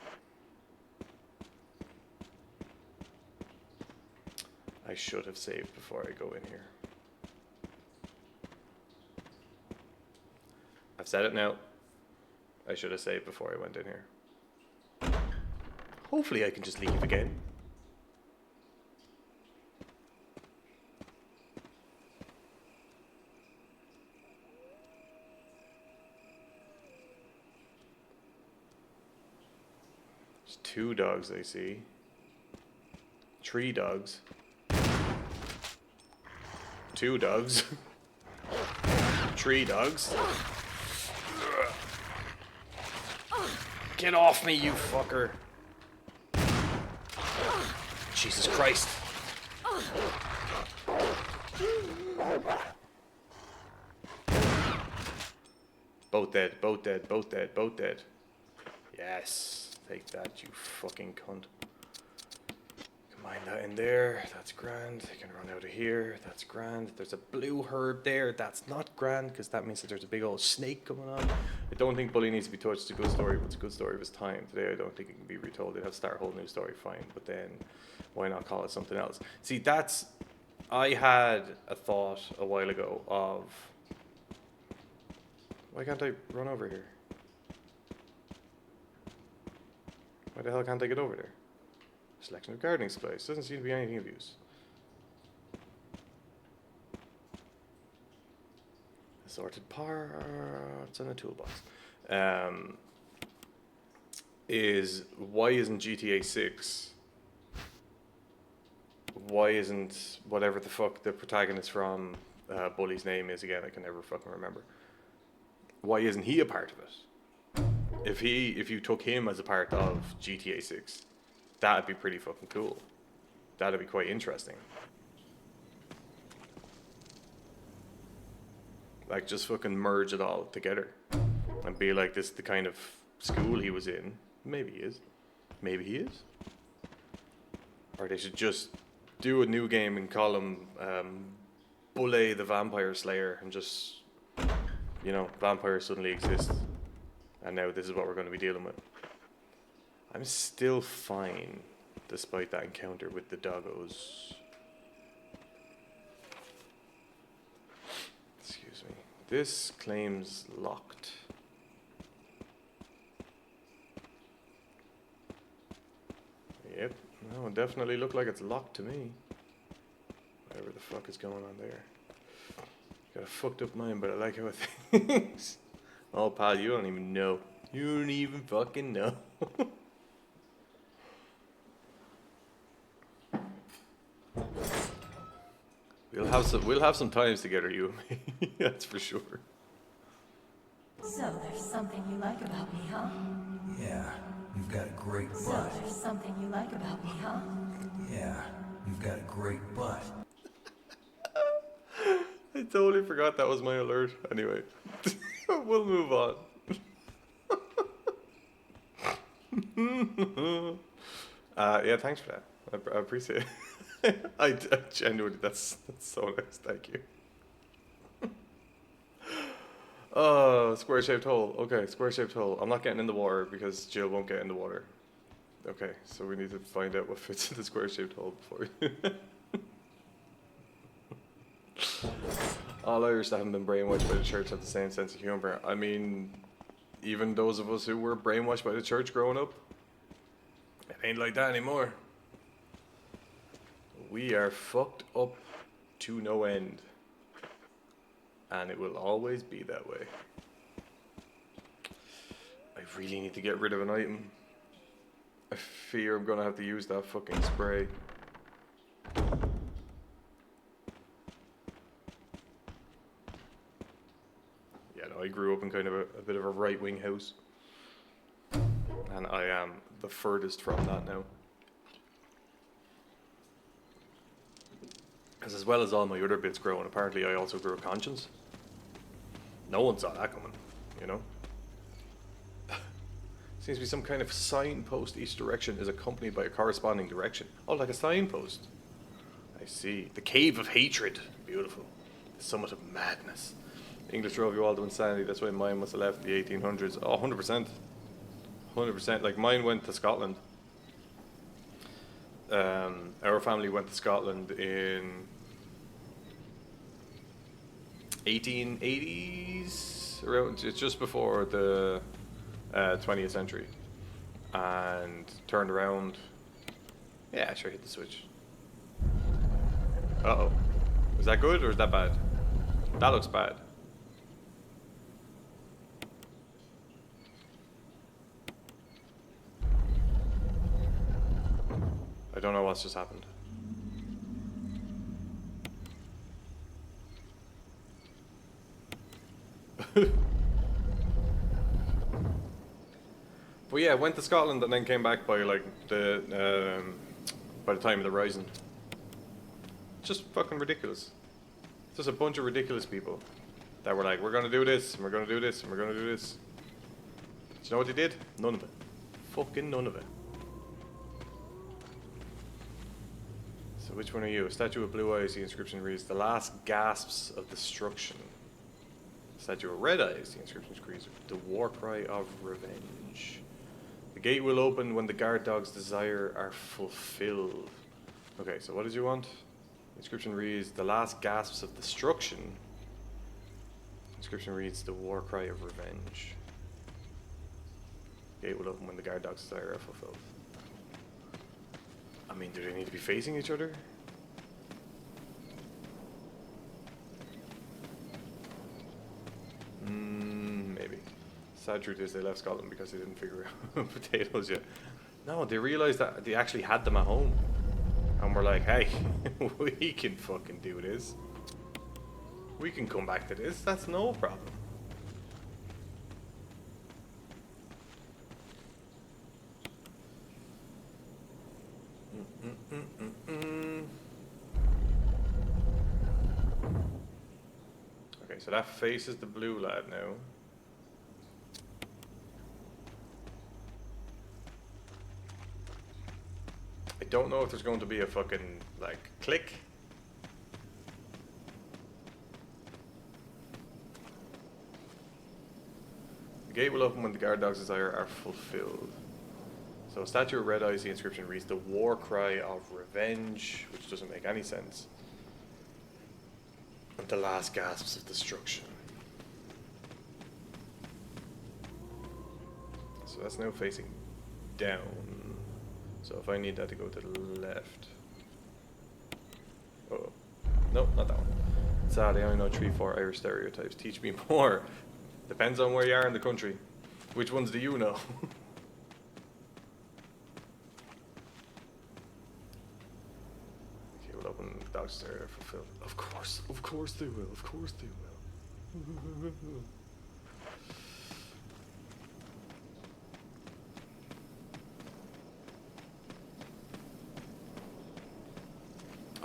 I should have saved before I go in here. I've said it now. I should have saved before I went in here. Hopefully I can just leave again. There's 2 dogs I see. 3 dogs. 2 dogs. 3 dogs. Get off me, you fucker. Jesus Christ. Both dead, both dead, both dead, both dead. Yes. Take that, you fucking cunt. Combine that in there. That's grand. You can run out of here. That's grand. There's a blue herb there. That's not grand, because that means that there's a big old snake coming on. I don't think Bully needs to be touched. It's a good story, but it's a good story of his time. Today, I don't think it can be retold. They'd have to start a whole new story, fine. But then, why not call it something else? See, that's... I had a thought a while ago of... Why can't I run over here? Why the hell can't I get over there? Selection of gardening supplies. Doesn't seem to be anything of use. Assorted parts and a toolbox. Why isn't GTA 6? Why isn't whatever the fuck the protagonist from Bully's name is again? I can never fucking remember. Why isn't he a part of it? If you took him as a part of GTA 6, that'd be pretty fucking cool. That'd be quite interesting. Like, just fucking merge it all together and be like, this is the kind of school he was in. Maybe he is. Maybe he is. Or they should just do a new game and call him Bully the Vampire Slayer, and just, you know, vampires suddenly exist. And now this is what we're going to be dealing with. I'm still fine, despite that encounter with the doggos. Excuse me. This claims locked. Yep. No, it definitely looked like it's locked to me. Whatever the fuck is going on there. Got a fucked up mind, but I like how it thinks. Oh, pal, you don't even know. You don't even fucking know. We'll have some times together, you and me. That's for sure. So there's something you like about me, huh? Yeah, you've got a great butt. So there's something you like about me, huh? Yeah, you've got a great butt. I totally forgot that was my alert. Anyway, we'll move on. Yeah, thanks for that. I appreciate it. I genuinely, that's so nice. Thank you. Oh, square-shaped hole. Okay, square-shaped hole. I'm not getting in the water because Jill won't get in the water. Okay, so we need to find out what fits in the square-shaped hole before we... All Irish that haven't been brainwashed by the church have the same sense of humor. I mean, even those of us who were brainwashed by the church growing up, it ain't like that anymore. We are fucked up to no end. And it will always be that way. I really need to get rid of an item. I fear I'm gonna have to use that fucking spray. Yeah, no, I grew up in kind of a bit of a right-wing house. and I am the furthest from that now. Because as well as all my other bits growing, apparently I also grew a conscience. No one saw that coming, you know? Seems to be some kind of signpost. Each direction is accompanied by a corresponding direction. Oh, like a signpost. I see. The Cave of Hatred. Beautiful. The Summit of Madness. English drove you all to insanity. That's why mine must have left the 1800s. Oh, 100%. 100%. Like, mine went to Scotland. Our family went to Scotland in 1880s. Around, it's just before the 20th century. And turned around. Yeah, sure, hit the switch. Uh-oh. Is that good or is that bad? That looks bad. I don't know what's just happened. But yeah, went to Scotland and then came back by like by the time of the Rising. Just fucking ridiculous. Just a bunch of ridiculous people that were like, we're gonna do this, and we're gonna do this, and we're gonna do this. Do you know what they did? None of it. Fucking none of it. So which one are you? A statue of blue eyes, the inscription reads, the last gasps of destruction. A statue of red eyes, the inscription reads, the war cry of revenge. The gate will open when the guard dog's desire are fulfilled. Okay, so what did you want? The inscription reads, the last gasps of destruction. The inscription reads, the war cry of revenge. The gate will open when the guard dog's desire are fulfilled. I mean, do they need to be facing each other? Maybe. Sad truth is they left Scotland because they didn't figure out potatoes yet. No, they realized that they actually had them at home. And we're like, hey, we can fucking do this. We can come back to this. That's no problem. Okay, so that faces the blue lad now. I don't know if there's going to be a fucking, like, click. The gate will open when the guard dog's desire are fulfilled. So a statue of red eyes, the inscription reads, the war cry of revenge, which doesn't make any sense. And the last gasps of destruction. So that's now facing down. So if I need that to go to the left. Oh, no, not that one. Sadly, I only know 3-4 Irish stereotypes. Teach me more. Depends on where you are in the country. Which ones do you know? Okay, we'll open the dog's stereo fulfilled. Of course they will. Of course they will.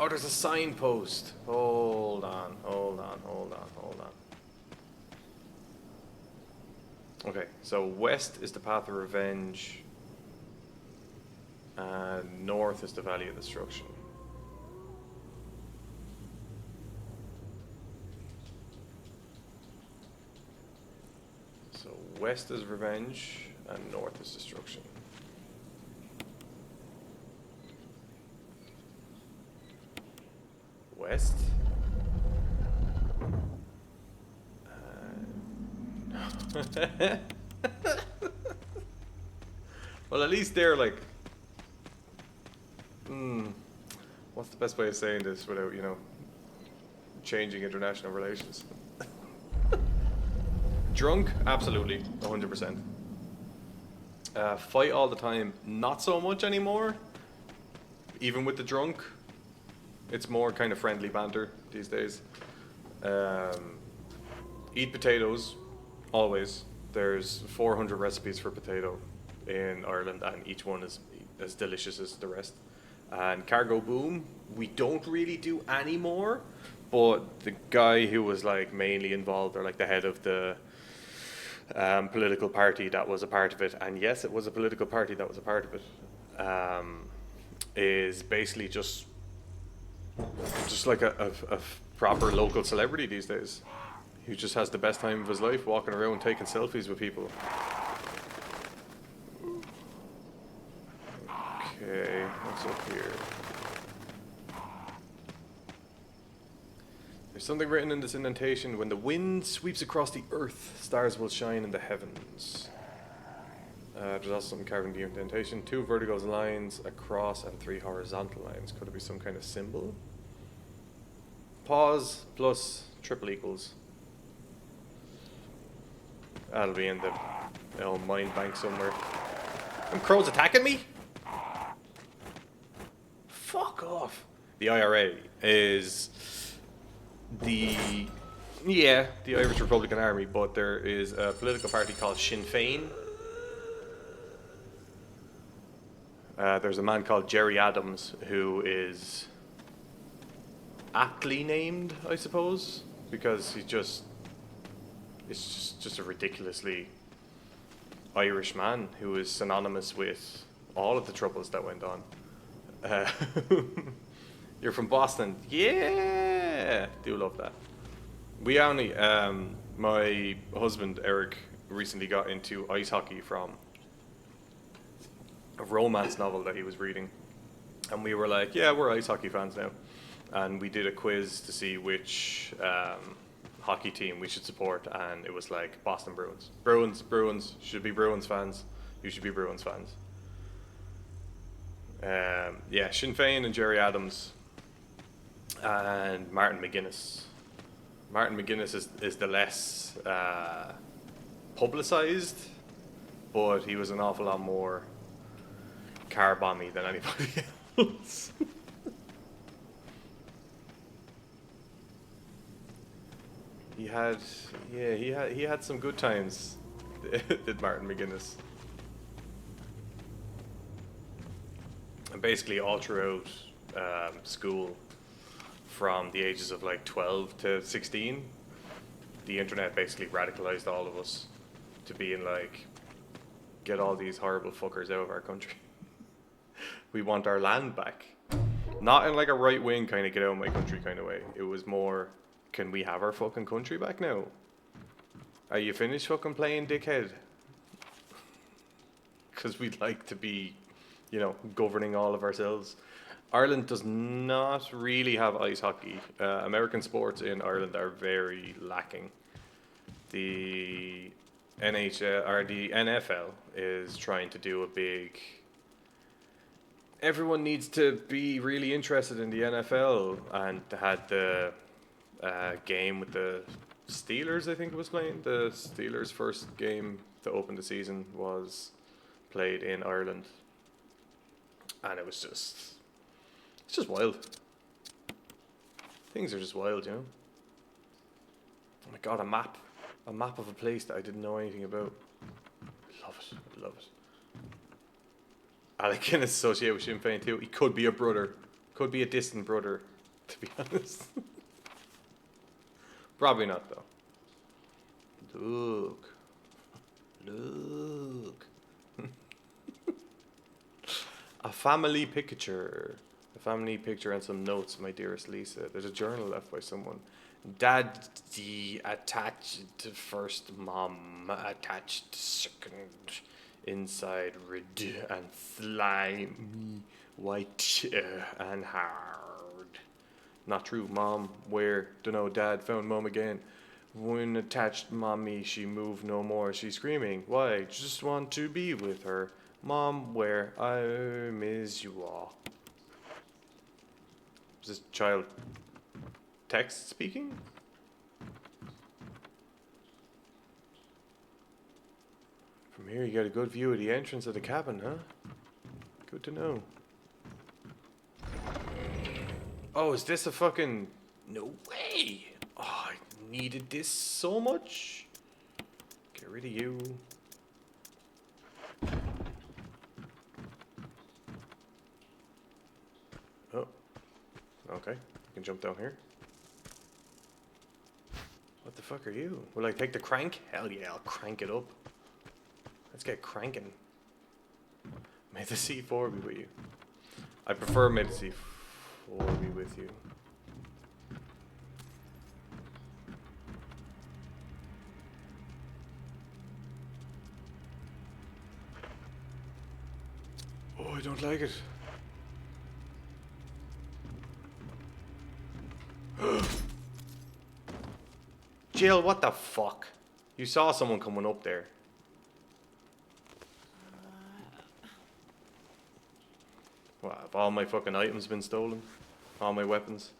Oh, there's a signpost. Hold on. Okay, so west is the path of revenge, and north is the valley of destruction. So west is revenge, and north is destruction. West. Well, at least they're like, what's the best way of saying this without, you know, changing international relations? Drunk, absolutely, 100%. Fight all the time, not so much anymore. Even with the drunk, it's more kind of friendly banter these days. Eat potatoes, always. There's 400 recipes for potato in Ireland, and each one is as delicious as the rest. And Cargo Boom, we don't really do anymore, but the guy who was like mainly involved, or like the head of the political party that was a part of it, and yes, it was a political party that was a part of it, is basically just like a proper local celebrity these days. He just has the best time of his life walking around taking selfies with people. Okay, what's up here? There's something written in this indentation. When the wind sweeps across the earth, stars will shine in the heavens. There's also something carved in the indentation. 2 vertical lines across and 3 horizontal lines. Could it be some kind of symbol? Pause plus triple equals. That'll be in the mine bank somewhere. Them crows attacking me? Fuck off. The IRA is the Irish Republican Army, but there is a political party called Sinn Féin. There's a man called Jerry Adams who is aptly named, I suppose, because it's just a ridiculously Irish man who is synonymous with all of the troubles that went on. You're from Boston? Yeah, do love that. We only, my husband Eric recently got into ice hockey from a romance novel that he was reading, and we were like, yeah, we're ice hockey fans now, and we did a quiz to see which hockey team we should support, and it was like Boston Bruins, should be Bruins fans, you should be Bruins fans. Yeah, Sinn Féin and Jerry Adams and Martin McGuinness. Martin McGuinness is the less publicised, but he was an awful lot more car bomby than anybody else. He had some good times, did Martin McGuinness. And basically all throughout school, from the ages of like 12 to 16, the internet basically radicalized all of us to being like, get all these horrible fuckers out of our country. We want our land back. Not in like a right wing kind of get out of my country kind of way. It was more, can we have our fucking country back now? Are you finished fucking playing dickhead? Because we'd like to be, governing all of ourselves. Ireland does not really have ice hockey. American sports in Ireland are very lacking. The NHL or the NFL is trying to do a big. Everyone needs to be really interested in the NFL, and they had the game with the Steelers. I think it was playing. The Steelers' first game to open the season was played in Ireland, and it's just wild. Things are just wild, Oh my god, a map of a place that I didn't know anything about. I love it. Alec Guinness associated with Sinn Féin too. He could be a brother, could be a distant brother, to be honest. Probably not though. Look. A family picture. A family picture and some notes, my dearest Lisa. There's a journal left by someone. Daddy attached first, mom attached second. Inside red and slimy, white and hard. Not true, mom. Where? Dunno, dad found mom again. When attached mommy, she moved no more. She's screaming. Why? Just want to be with her. Mom, where? I miss you all. Is this child text speaking? From here you get a good view of the entrance of the cabin, huh? Good to know. Oh, is this a fucking... No way! Oh, I needed this so much. Get rid of you. Okay, you can jump down here. What the fuck are you? Will I take the crank? Hell yeah, I'll crank it up. Let's get cranking. May the C4 be with you. I prefer may the C4 be with you. Oh, I don't like it. Jill, what the fuck? You saw someone coming up there. What, have all my fucking items been stolen? All my weapons?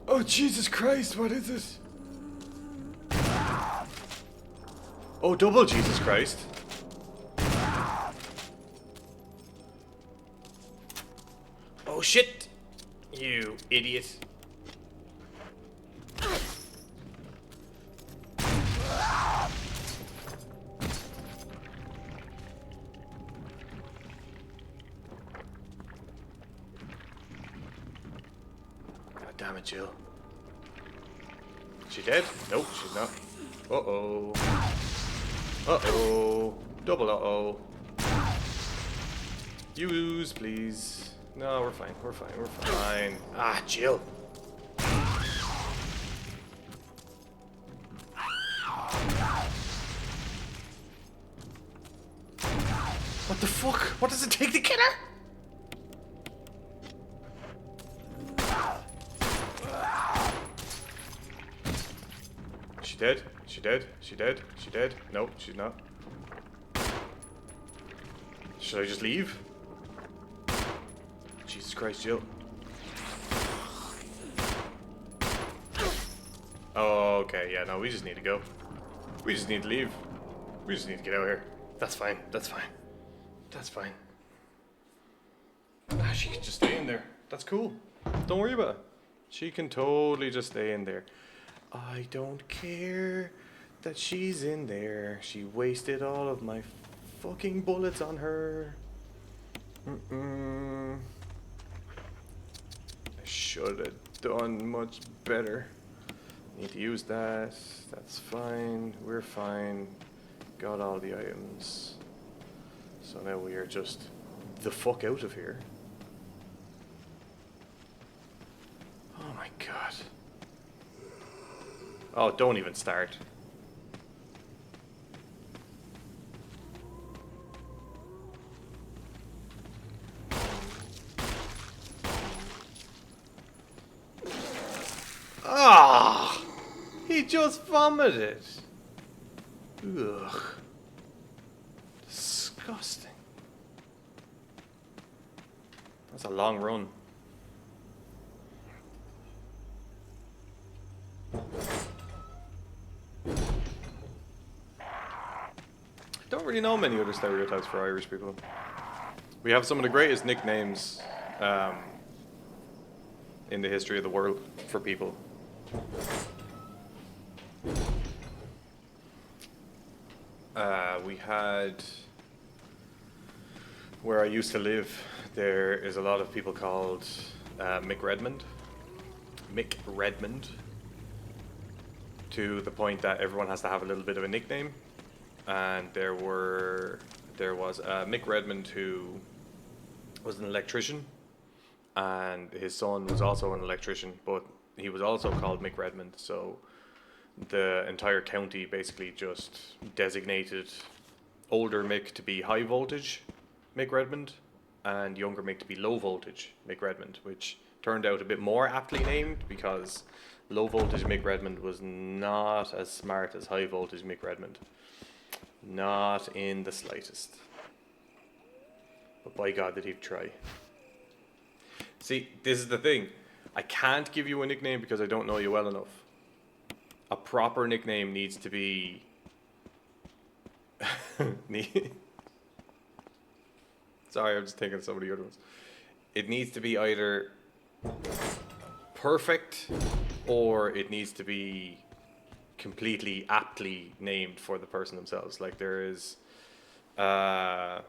Oh, Jesus Christ, what is this? Oh, double Jesus Christ. Oh, shit. You idiot. God damn it, Jill. Is she dead? Nope, she's not. Uh-oh. Uh-oh. Double uh-oh. Use, please. No, we're fine. We're fine. We're fine. Ah, Jill. What the fuck? What does it take to kill her? She dead? She dead? She dead? She dead? No, she's not. Should I just leave? Jesus Christ, Jill. Oh, okay, yeah, no, we just need to go. We just need to leave. We just need to get out of here. That's fine, that's fine. That's fine. Ah, she can just stay in there. That's cool. Don't worry about it. She can totally just stay in there. I don't care that she's in there. She wasted all of my fucking bullets on her. I should have done much better. Need to use that. That's fine. We're fine. Got all the items. So now we are just the fuck out of here. Oh my god. Oh, don't even start. Ah! He just vomited. Ugh. Disgusting. That's a long run. Don't really know many other stereotypes for Irish people. We have some of the greatest nicknames in the history of the world for people. We had, where I used to live, there is a lot of people called Mick Redmond. Mick Redmond. To the point that everyone has to have a little bit of a nickname. And there was Mick Redmond, who was an electrician, and his son was also an electrician, but he was also called Mick Redmond. So the entire county basically just designated older Mick to be high voltage Mick Redmond and younger Mick to be low voltage Mick Redmond, which turned out a bit more aptly named because low voltage Mick Redmond was not as smart as high voltage Mick Redmond. Not in the slightest. But by God, did he try. See, this is the thing. I can't give you a nickname because I don't know you well enough. A proper nickname needs to be... Sorry, I'm just thinking of some of the other ones. It needs to be either perfect or it needs to be completely aptly named for the person themselves. Like uh,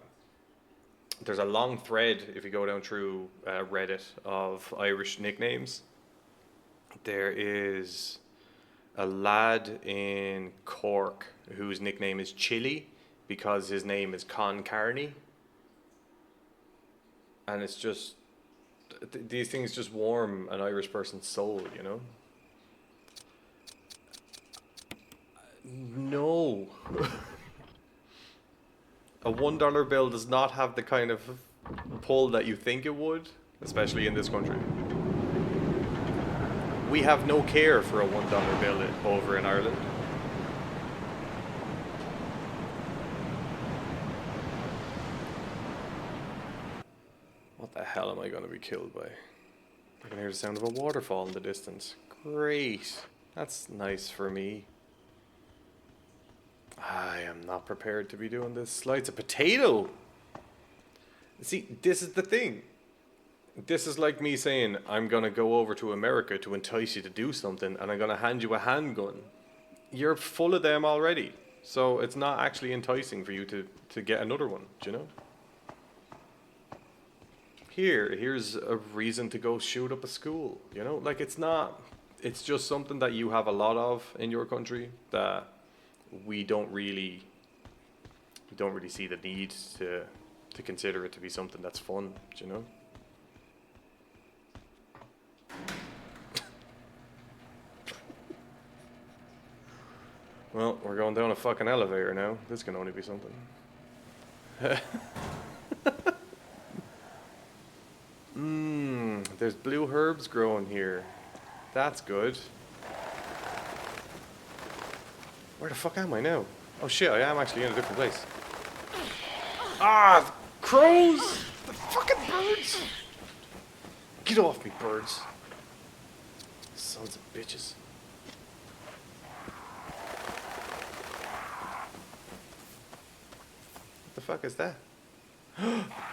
there's a long thread if you go down through Reddit of Irish nicknames. There is a lad in Cork whose nickname is Chili because his name is Con Carney. And it's just, these things just warm an Irish person's soul, you know? No. A $1 bill does not have the kind of pull that you think it would, especially in this country. We have no care for a $1 bill over in Ireland. What the hell am I going to be killed by? I can hear the sound of a waterfall in the distance. Great. That's nice for me. I am not prepared to be doing this. Slice a potato! See, this is the thing. This is like me saying, I'm going to go over to America to entice you to do something, and I'm going to hand you a handgun. You're full of them already. So it's not actually enticing for you to get another one, do you know? Here's a reason to go shoot up a school, you know? Like, it's just something that you have a lot of in your country that we don't really see the need to consider it to be something that's fun, do you know? Well, we're going down a fucking elevator now. This can only be something. There's blue herbs growing here. That's good. Where the fuck am I now? Oh shit, I am actually in a different place. Ah, crows! The fucking birds! Get off me, birds. Sons of bitches. What the fuck is that?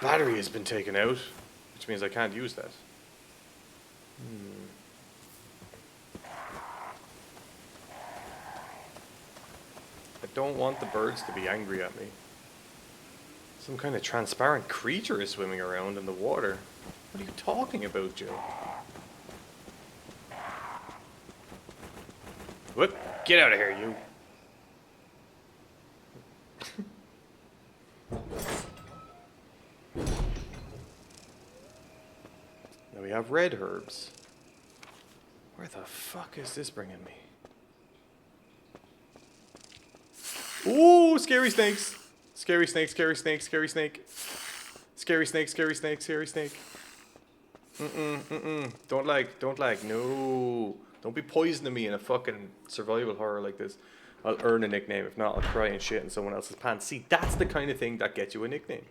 Battery has been taken out, which means I can't use that. I don't want the birds to be angry at me. Some kind of transparent creature is swimming around in the water. What are you talking about, Joe? Whoop! Get out of here, you! Now we have red herbs. Where the fuck is this bringing me? Ooh, scary snakes! Scary snake, scary snake, scary snake. Scary snake, scary snake, scary snake. Don't like, no. Don't be poisoning me in a fucking survival horror like this. I'll earn a nickname. If not, I'll cry and shit in someone else's pants. See, that's the kind of thing that gets you a nickname.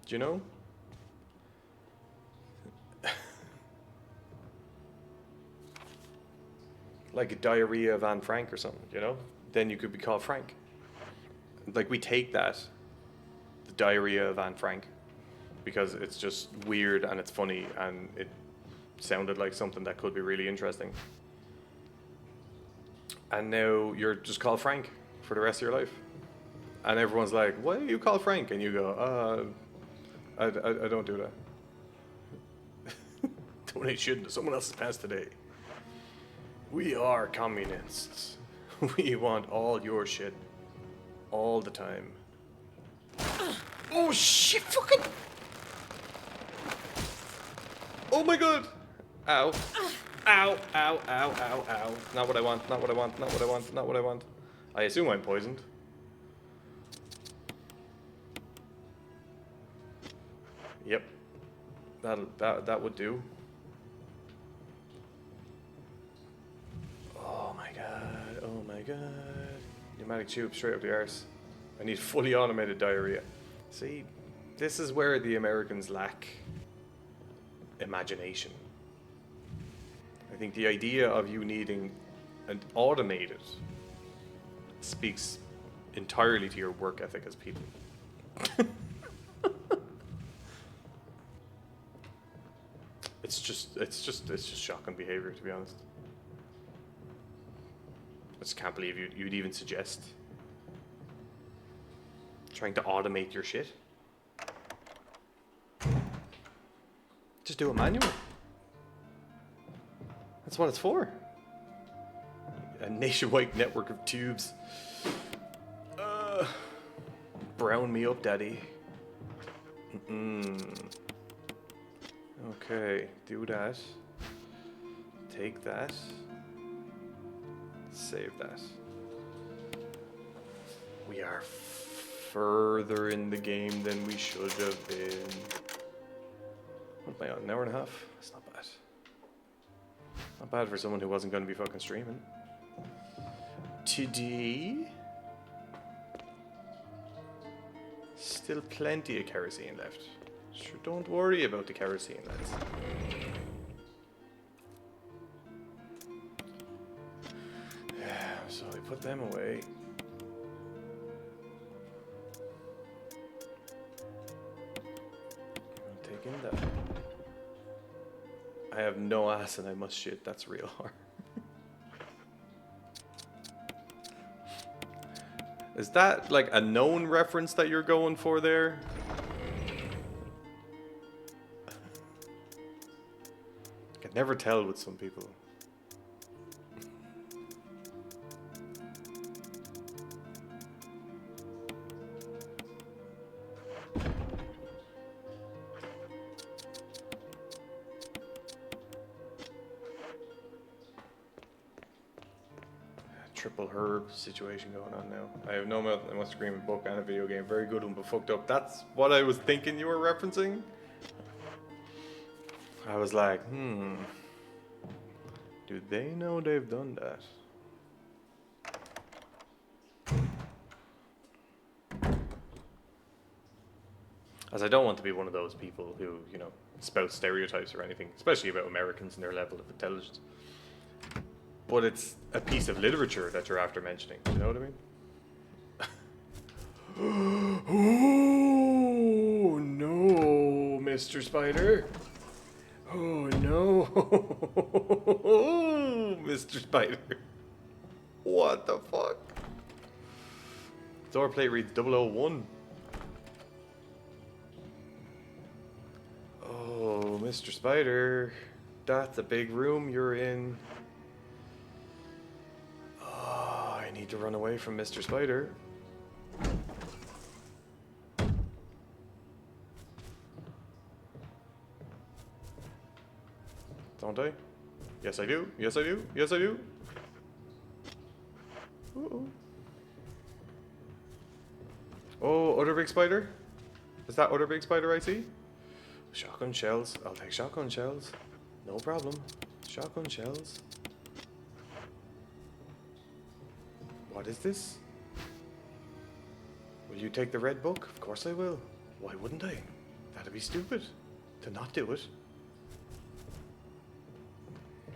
Do you know? Like a diarrhea of Anne Frank or something, you know? Then you could be called Frank. Like, we take that, the diarrhea of Anne Frank, because it's just weird and it's funny and it sounded like something that could be really interesting. And now you're just called Frank for the rest of your life. And everyone's like, why are you called Frank? And you go, I don't do that. Donate shit into someone else's pants today. We are communists. We want all your shit. All the time. Oh shit, fucking! Oh my god! Ow. Ow, ow, ow, ow, ow. Not what I want, not what I want, not what I want, not what I want. I assume I'm poisoned. Yep. That would do. Oh my god, oh my god. Pneumatic tube straight up the arse. I need fully automated diarrhea. See, this is where the Americans lack imagination. I think the idea of you needing an automated speaks entirely to your work ethic as people. It's just shocking behavior, to be honest. I just can't believe you'd even suggest trying to automate your shit. Just do it manual. That's what it's for. A nationwide network of tubes. Brown me up, daddy. Okay, do that. Take that. Save that. We are further in the game than we should have been. What am I on? An hour and a half? That's not bad. Not bad for someone who wasn't going to be fucking streaming. Today. Still plenty of kerosene left. Sure, don't worry about the kerosene, lads. So we put them away. Take in that. I have no ass and I must shit. That's real hard. Is that like a known reference that you're going for there? I can never tell with some people. Triple herb situation going on now. I have no mouth. I must scream a book and a video game. Very good one, but fucked up. That's what I was thinking you were referencing. I was like, do they know they've done that? As I don't want to be one of those people who, you know, spout stereotypes or anything, especially about Americans and their level of intelligence. But it's a piece of literature that you're after mentioning. Do you know what I mean? Oh no, Mr. Spider. Oh no, Mr. Spider. What the fuck? Door plate reads 001. Oh, Mr. Spider. That's a big room you're in. I need to run away from Mr. Spider. Don't I? Yes, I do. Yes, I do. Yes, I do. Uh-oh. Oh, other big spider? Is that other big spider I see? Shotgun shells. I'll take shotgun shells. No problem. Shotgun shells. What is this? Will you take the red book? Of course I will. Why wouldn't I? That'd be stupid to not do it.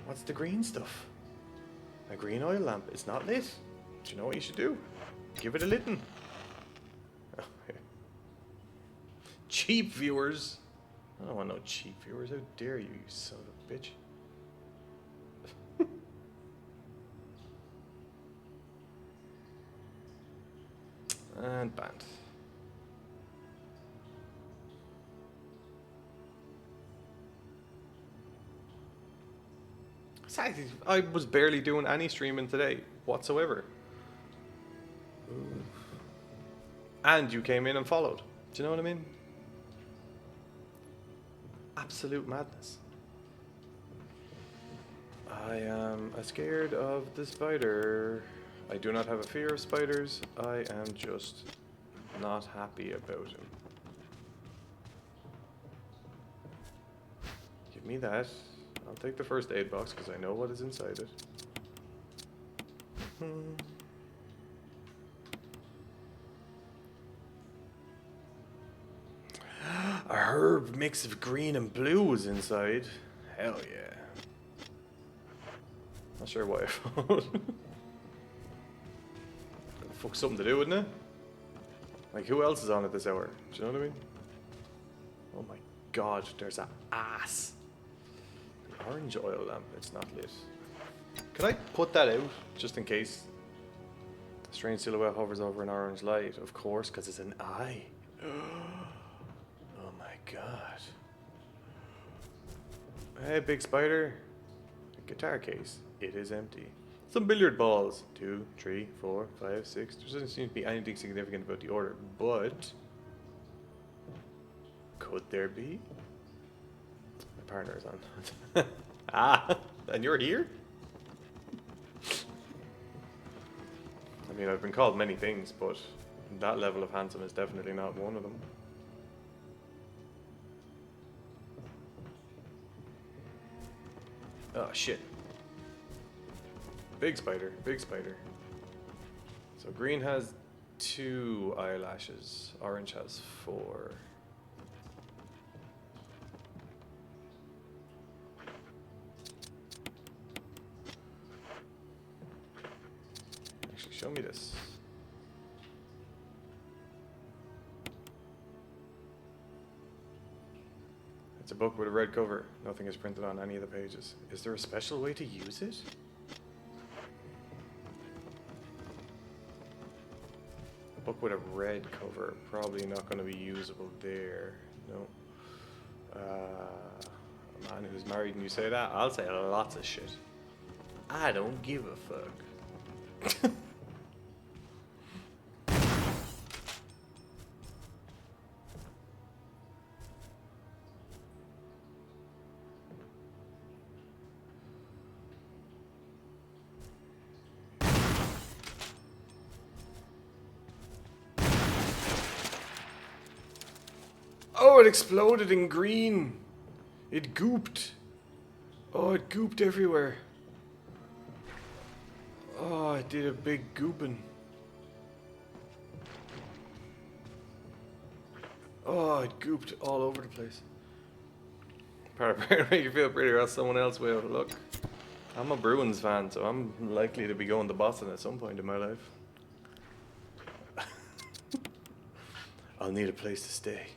What's the green stuff? A green oil lamp. It's not lit. Do you know what you should do? Give it a litten. Oh, yeah. Cheap viewers. I don't want no cheap viewers. How dare you, you son of a bitch. And banned. I was barely doing any streaming today whatsoever. Ooh. And you came in and followed. Do you know what I mean? Absolute madness. I am scared of the spider. I do not have a fear of spiders. I am just not happy about him. Give me that. I'll take the first aid box because I know what is inside it. A herb mix of green and blue is inside. Hell yeah. Not sure why I followed. Fuck, something to do, wouldn't it? Like, who else is on at this hour? Do you know what I mean? Oh my god, there's an ass. An orange oil lamp, it's not lit. Can I put that out, just in case Strange silhouette hovers over an orange light. Of course, because it's an eye. Oh my god. Hey, big spider. A guitar case. It is empty. Some billiard balls. 2, 3, 4, 5, 6. There doesn't seem to be anything significant about the order, but could there be? My partner is on. Ah, and you're here? I mean, I've been called many things, but that level of handsome is definitely not one of them. Oh, shit. Big spider, big spider. So green has 2 eyelashes, orange has 4. Actually, show me this. It's a book with a red cover. Nothing is printed on any of the pages. Is there a special way to use it? A book with a red cover. Probably not going to be usable there. No. A man who's married and you say that? I'll say lots of shit. I don't give a fuck. Oh, it exploded in green. It gooped. Oh, it gooped everywhere. Oh, it did a big gooping. Oh, it gooped all over the place. Part of it make you feel pretty, or else someone else will. Look, I'm a Bruins fan, so I'm likely to be going to Boston at some point in my life. I'll need a place to stay.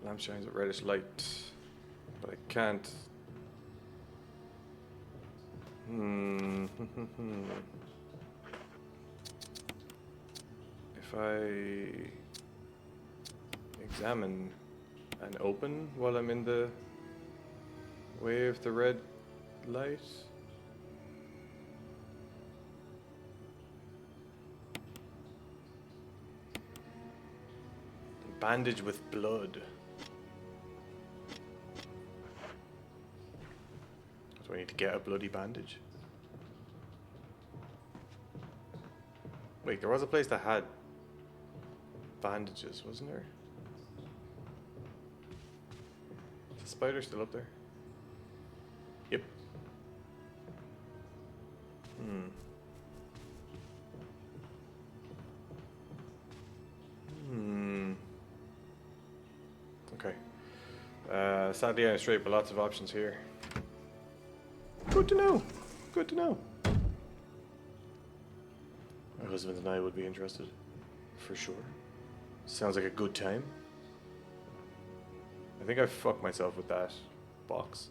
Lamp shines with reddish light, but I can't. If I examine and open while I'm in the way of the red light. Bandage with blood. Do I need to get a bloody bandage? Wait, there was a place that had bandages, wasn't there? Is the spider still up there? Yep. Okay. Sadly, I'm straight, but lots of options here. Good to know. Good to know. My husband and I would be interested, for sure. Sounds like a good time. I think I fucked myself with that box.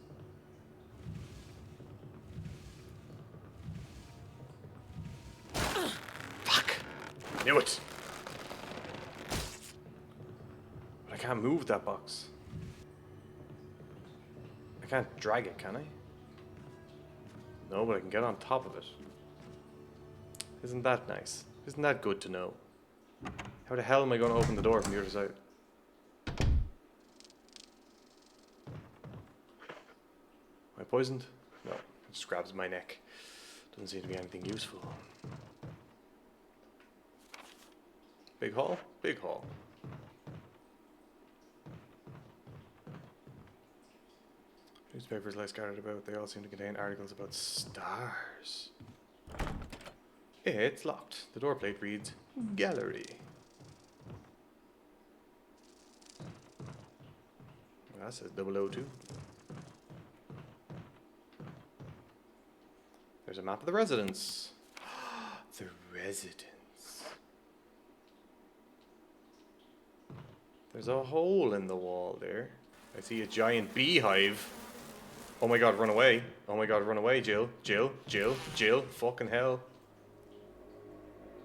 Fuck! Knew it! But I can't move that box. I can't drag it, can I? No, but I can get on top of it. Isn't that nice? Isn't that good to know? How the hell am I going to open the door from the other side? Am I poisoned? No, it just grabs my neck. Doesn't seem to be anything useful. Big hall? Big hall. Newspapers lie scattered about. They all seem to contain articles about stars. It's locked. The door plate reads, Gallery. Well, that says 002. There's a map of the residence. The residence. There's a hole in the wall there. I see a giant beehive. Oh my god, run away. Oh my god, run away, Jill. Jill, Jill, Jill. Fucking hell.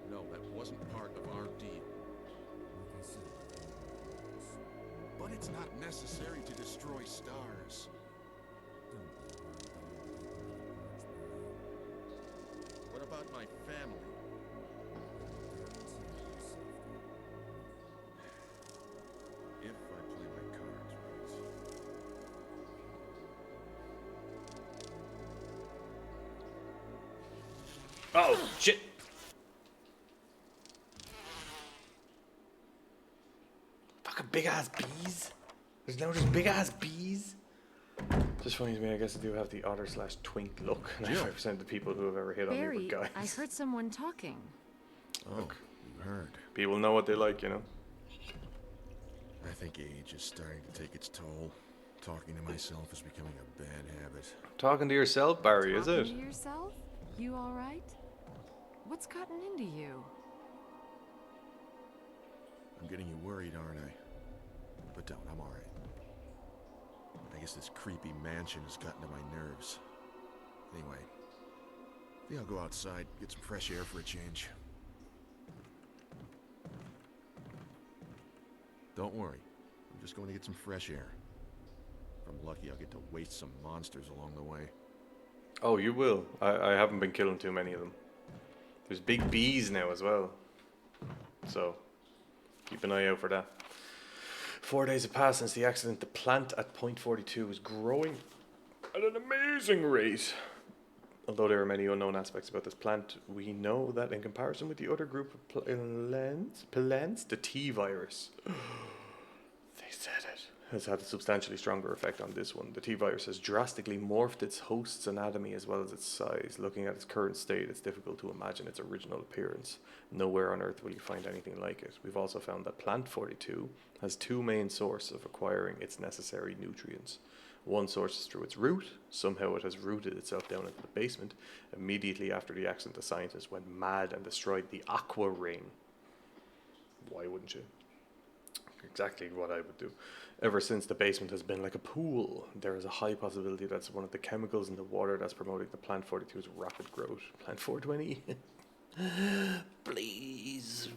No, that wasn't part of our deal. But it's not necessary to destroy stars. What about my family? If I play my cards right. Oh, shit. Fucking big ass bees. There's now just big ass bees. Just funny to me, I guess I do have the otter slash twink look. 95% of the people who have ever hit on me were Barry, guys. I heard someone talking. Oh, you heard. People know what they like, you know? I think age is starting to take its toll. Talking to myself is becoming a bad habit. Talking to yourself, Barry, is it? Talking to yourself? You all right? What's gotten into you? I'm getting you worried, aren't I? But don't, I'm alright. I guess this creepy mansion has gotten to my nerves. Anyway, I think I'll go outside, get some fresh air for a change. Don't worry, I'm just going to get some fresh air. If I'm lucky, I'll get to waste some monsters along the way. Oh, you will. I haven't been killing too many of them. There's big bees now as well. So, keep an eye out for that. 4 days have passed since the accident. The plant at point 42 is growing at an amazing rate. Although there are many unknown aspects about this plant, we know that in comparison with the other group of plants, the T virus, they said it, has had a substantially stronger effect on this one. The T virus has drastically morphed its host's anatomy as well as its size. Looking at its current state, it's difficult to imagine its original appearance. Nowhere on Earth will you find anything like it. We've also found that plant 42 has two main sources of acquiring its necessary nutrients. One source is through its root. Somehow it has rooted itself down into the basement. Immediately after the accident, the scientists went mad and destroyed the aqua ring. Why wouldn't you? Exactly what I would do. Ever since, the basement has been like a pool. There is a high possibility that's one of the chemicals in the water that's promoting the plant 42's rapid growth. Plant 420? Please.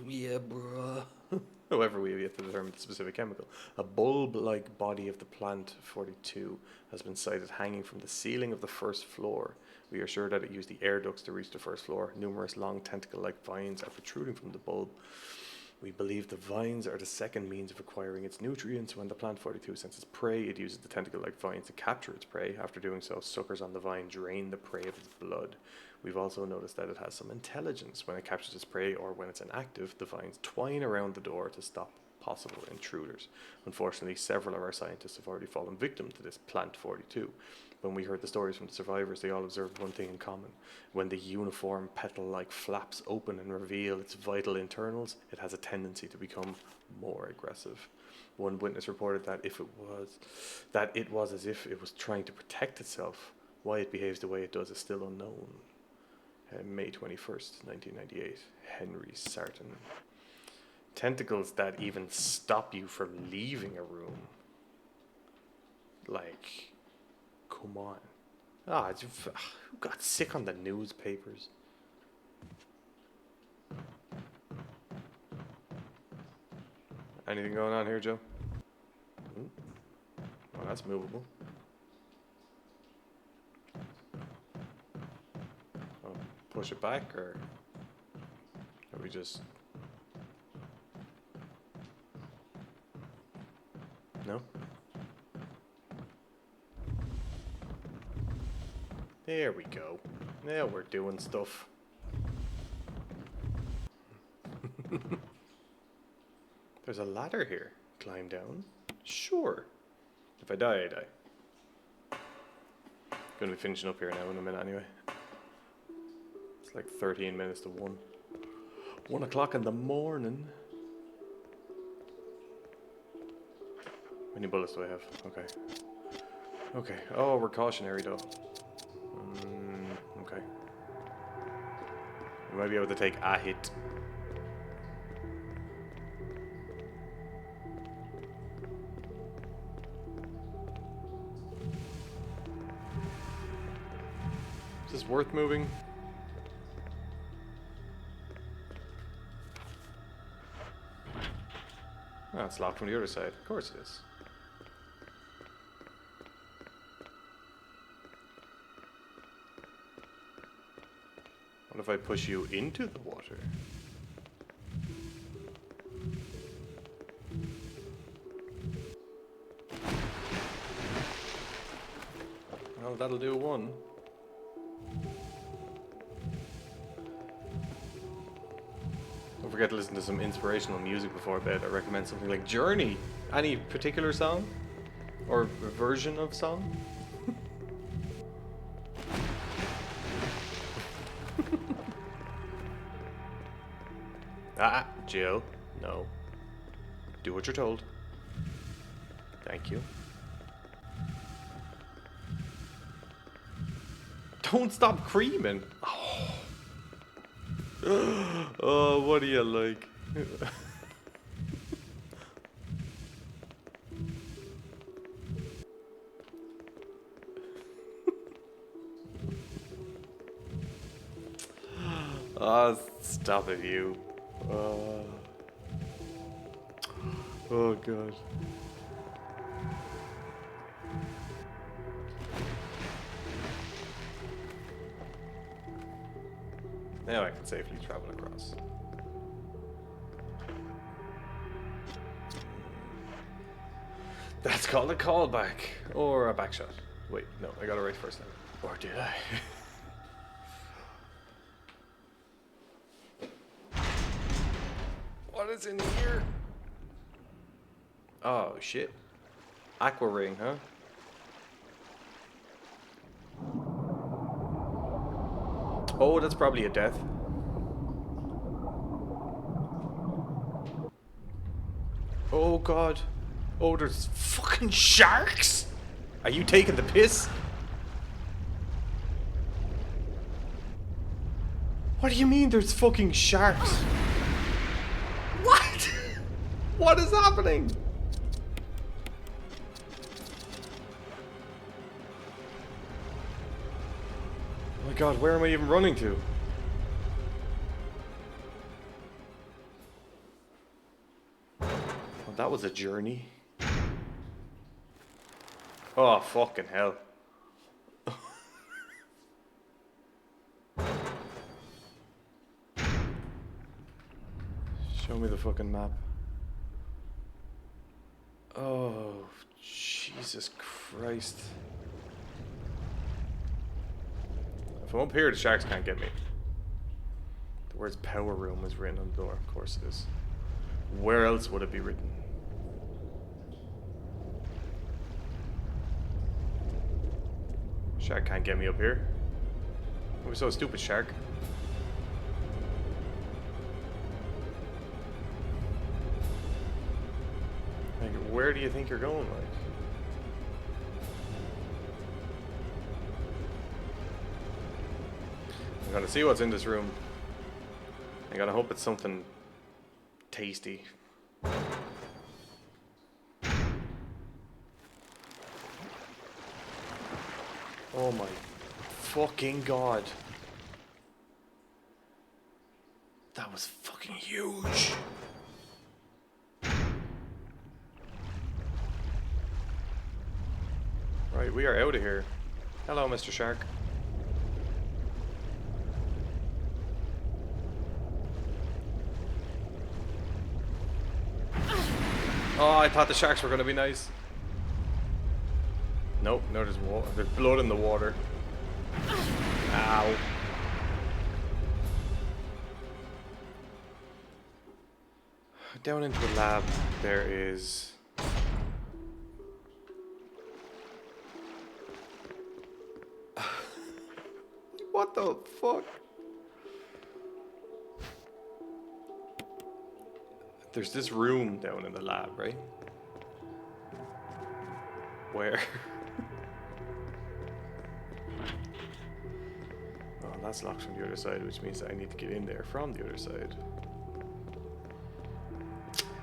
Yeah, bruh. However, we have yet to determine the specific chemical. A bulb-like body of the plant 42 has been sighted hanging from the ceiling of the first floor. We are sure that it used the air ducts to reach the first floor. Numerous long tentacle-like vines are protruding from the bulb. We believe the vines are the second means of acquiring its nutrients. When the plant 42 senses prey, it uses the tentacle-like vines to capture its prey. After doing so, suckers on the vine drain the prey of its blood. We've also noticed that it has some intelligence. When it captures its prey or when it's inactive, the vines twine around the door to stop possible intruders. Unfortunately, several of our scientists have already fallen victim to this plant 42. When we heard the stories from the survivors, they all observed one thing in common. When the uniform petal-like flaps open and reveal its vital internals, it has a tendency to become more aggressive. One witness reported that it was as if it was trying to protect itself. Why it behaves the way it does is still unknown. May 21st, 1998, Henry Sarton. Tentacles that even stop you from leaving a room. Like, come on. Who got sick on the newspapers? Anything going on here, Joe? Well, that's movable. Push it back, or are we just... No? There we go. Now we're doing stuff. There's a ladder here. Climb down? Sure. If I die, I die. Gonna be finishing up here now in a minute anyway. It's like 13 minutes to 1. 1 o'clock in the morning. How many bullets do I have? Okay. Okay. Oh, we're cautionary though. Okay. We might be able to take a hit. this worth moving? Oh, it's locked from the other side. Of course it is. What if I push you into the water? Well, that'll do one. Don't forget to listen to some inspirational music before bed. I recommend something like Journey. Any particular song? Or version of song? Ah, Jill. No. Do what you're told. Thank you. Don't stop creaming. Oh, oh, what do you like? Oh, stop it, you. Oh, God. Now I can safely travel across. That's called a callback. Or a backshot. Wait, no, I got it right first time. Or did I? What is in here? Oh, shit. Aqua ring, huh? Oh, that's probably a death. Oh, God. Oh, there's fucking sharks? Are you taking the piss? What do you mean there's fucking sharks? What? What is happening? Oh my God, where am I even running to? Well, that was a journey. Oh, fucking hell. Show me the fucking map. Oh, Jesus Christ. If I'm up here, the sharks can't get me. The words power room is written on the door. Of course it is. Where else would it be written? Shark can't get me up here. Don't be so stupid, shark. Like, where do you think you're going, like? I'm gonna see what's in this room. I gotta hope it's something tasty. Oh my fucking God. That was fucking huge. Right, we are out of here. Hello, Mr. Shark. Oh, I thought the sharks were gonna be nice. Nope, no, there's water. There's blood in the water. Ow. Down into the lab, there is... What the fuck? There's this room down in the lab, right? Where? Oh, that's locked from the other side, which means I need to get in there from the other side.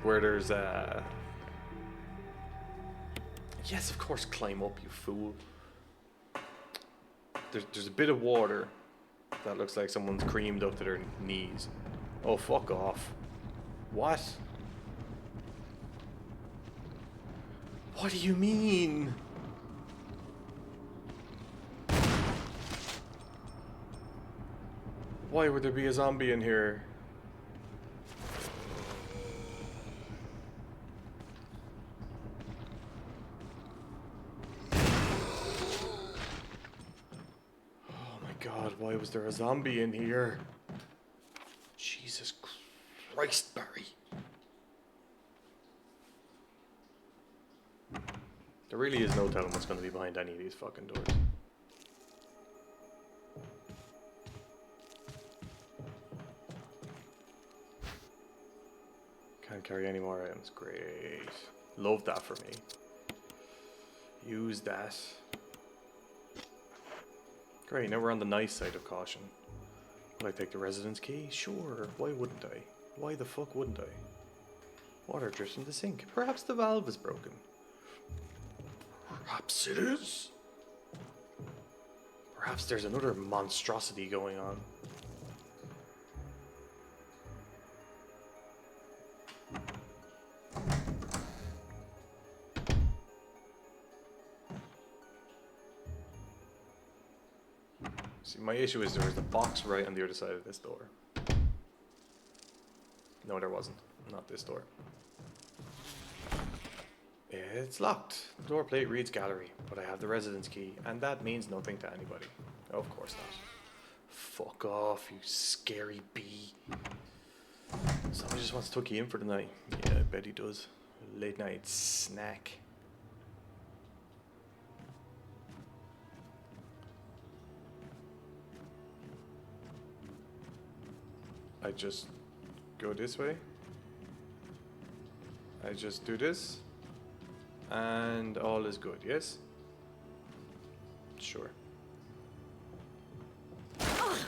Where there's Yes, of course, climb up, you fool. There's a bit of water that looks like someone's creamed up to their knees. Oh, fuck off. What? What do you mean? Why would there be a zombie in here? Oh my god, why was there a zombie in here? Jesus Christ, Barry. There really is no telling what's going to be behind any of these fucking doors. Can't carry any more items. Great. Love that for me. Use that. Great, now we're on the nice side of caution. Will I take the residence key? Sure, why wouldn't I? Why the fuck wouldn't I? Water drips from the sink. Perhaps the valve is broken. Perhaps it is. Perhaps there's another monstrosity going on. See, my issue is there was a box right on the other side of this door. No, there wasn't. Not this door. It's locked. The door plate reads gallery, but I have the residence key, and that means nothing to anybody. Of course not. Fuck off, you scary bee. Someone just wants to tuck you in for the night. Yeah, I bet he does. Late night snack. I just go this way. I just do this. And all is good, yes? Sure. I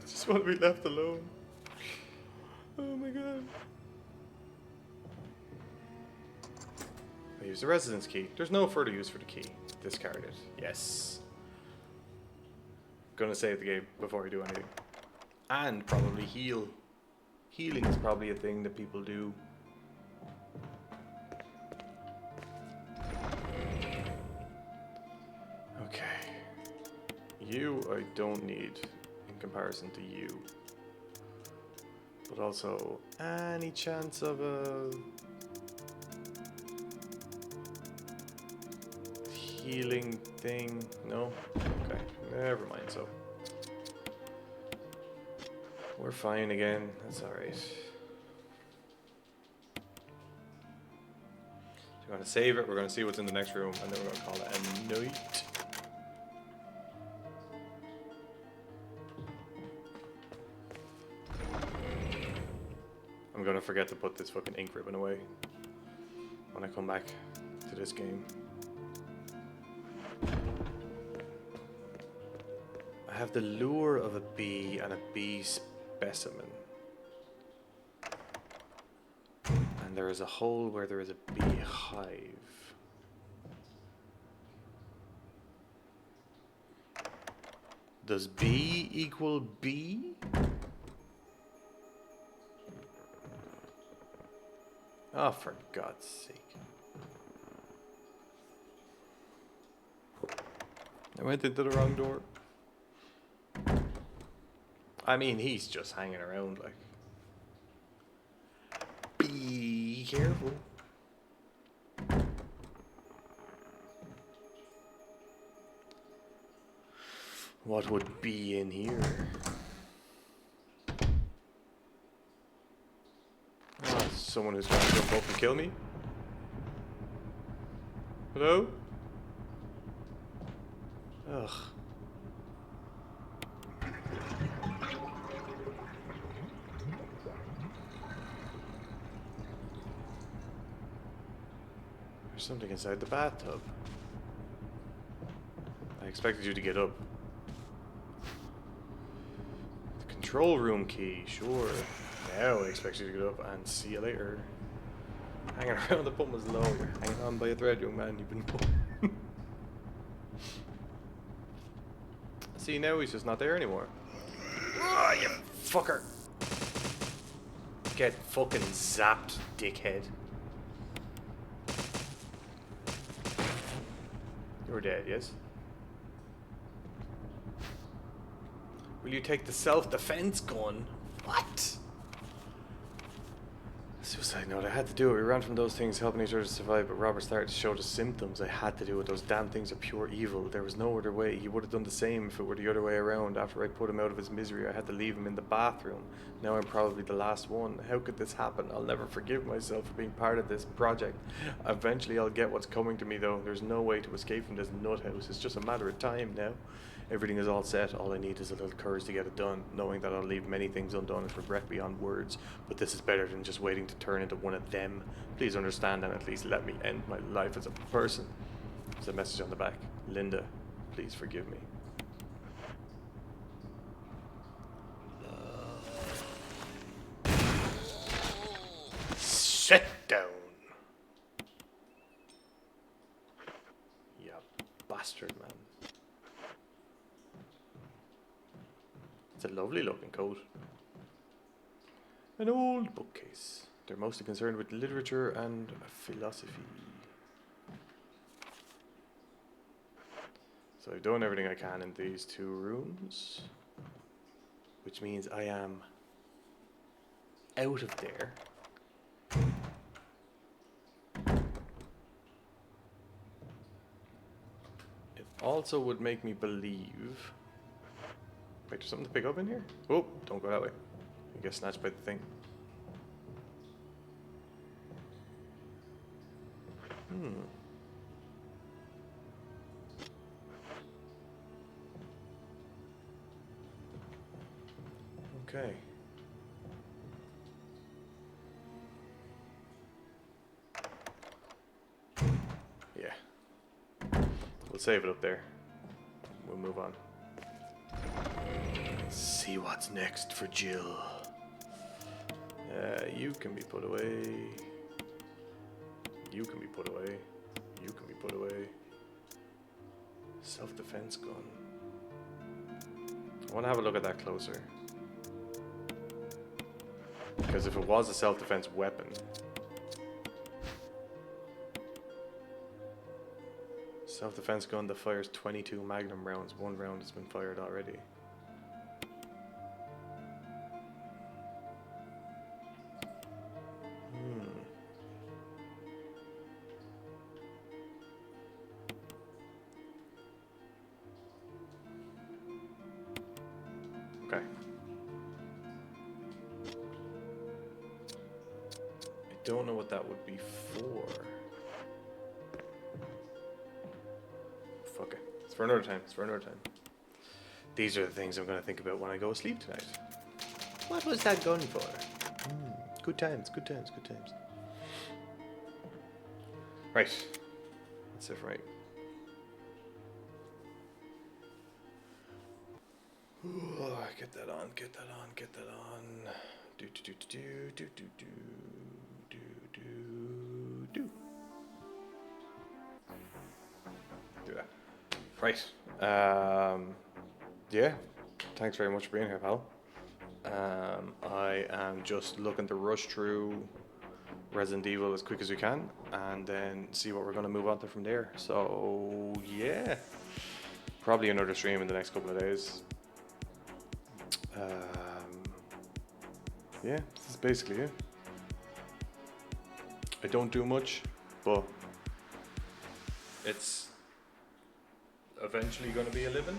just want to be left alone. Oh my god. I use the residence key. There's no further use for the key. Discard it. Yes. Gonna save the game before I do anything. And probably heal. Healing is probably a thing that people do. Okay. You I don't need in comparison to you. But also, any chance of a healing thing? No? Okay, never mind. So we're fine again. That's alright. So we're going to save it. We're going to see what's in the next room, and then we're going to call it a night. I'm going to forget to put this fucking ink ribbon away when I come back to this game. I have the lure of a bee and a bee specimen. And there is a hole where there is a beehive. Does bee equal bee? Oh, for God's sake. I went into the wrong door. I mean, he's just hanging around, like. Be careful. What would be in here? Oh, someone who's trying to jump up and kill me? Hello? Ugh. There's something inside the bathtub. I expected you to get up. The control room key, sure. Now I expect you to get up and see you later. Hanging around the pump was low. You're hanging on by a thread, young man. You've been See, now he's just not there anymore. Oh, you fucker. Get fucking zapped, dickhead. You're dead, yes? Will you take the self-defense gun? What? Suicide note, I had to do it. We ran from those things helping each other to survive, but Robert started to show the symptoms. I had to do it. Those damn things are pure evil. There was no other way. He would have done the same if it were the other way around. After I put him out of his misery, I had to leave him in the bathroom. Now I'm probably the last one. How could this happen? I'll never forgive myself for being part of this project. Eventually I'll get what's coming to me, though. There's no way to escape from this nut house. It's just a matter of time now. Everything is all set. All I need is a little courage to get it done, knowing that I'll leave many things undone and regret beyond words. But this is better than just waiting to turn into one of them. Please understand and at least let me end my life as a person. There's a message on the back. Linda, please forgive me. Sit down. You bastard, man. It's a lovely looking coat. An old bookcase. They're mostly concerned with literature and philosophy. So I've done everything I can in these 2 rooms, which means I am out of there. It also would make me believe... Wait, there's something to pick up in here? Oh, don't go that way. You get snatched by the thing. Okay. Yeah. We'll save it up there. We'll move on. See what's next for Jill. You can be put away. You can be put away. You can be put away. Self-defense gun. I want to have a look at that closer. Because if it was a self-defense weapon... Self-defense gun that fires 22 magnum rounds. 1 round has been fired already. Okay. I don't know what that would be for. Fuck it. It's for another time. It's for another time. These are the things I'm going to think about when I go to sleep tonight. What was that gun for? Good times, good times, good times. Right. That's it, right. Ooh, get that on, get that on, get that on. Do do do do do do do do do do. Do that. Right. Yeah. Thanks very much for being here, pal. I am just looking to rush through Resident Evil as quick as we can, and then see what we're going to move on to from there. So yeah, probably another stream in the next couple of days. Yeah, this is basically it. I don't do much, but it's eventually going to be a living.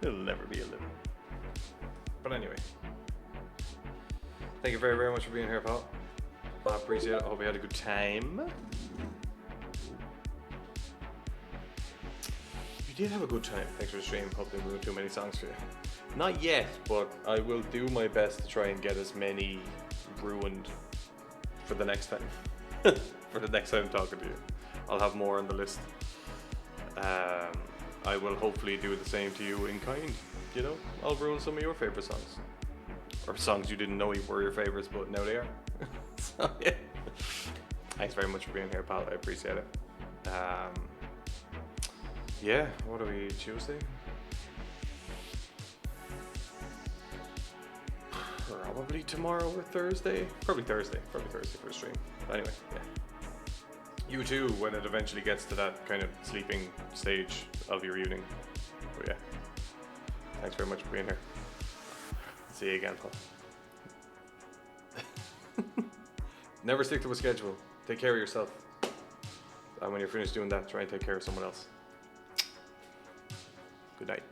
It'll never be a living. But anyway, thank you very, very much for being here, pal. I appreciate it. I hope you had a good time. You did have a good time. Thanks for the stream. Hope they didn't ruin too many songs for you. Not yet, but I will do my best to try and get as many ruined for the next time. For the next time I'm talking to you. I'll have more on the list. I will hopefully do the same to you in kind. You know, I'll ruin some of your favorite songs. Or songs you didn't know were your favorites, but now they are. Oh, yeah. Thanks very much for being here, pal. I appreciate it. Yeah, what are we, Tuesday? Probably tomorrow or Thursday. Probably Thursday for the stream. But anyway, yeah. You too, when it eventually gets to that kind of sleeping stage of your evening. But yeah, thanks very much for being here. See you again, pal. Never stick to a schedule. Take care of yourself. And when you're finished doing that, try and take care of someone else. Good night.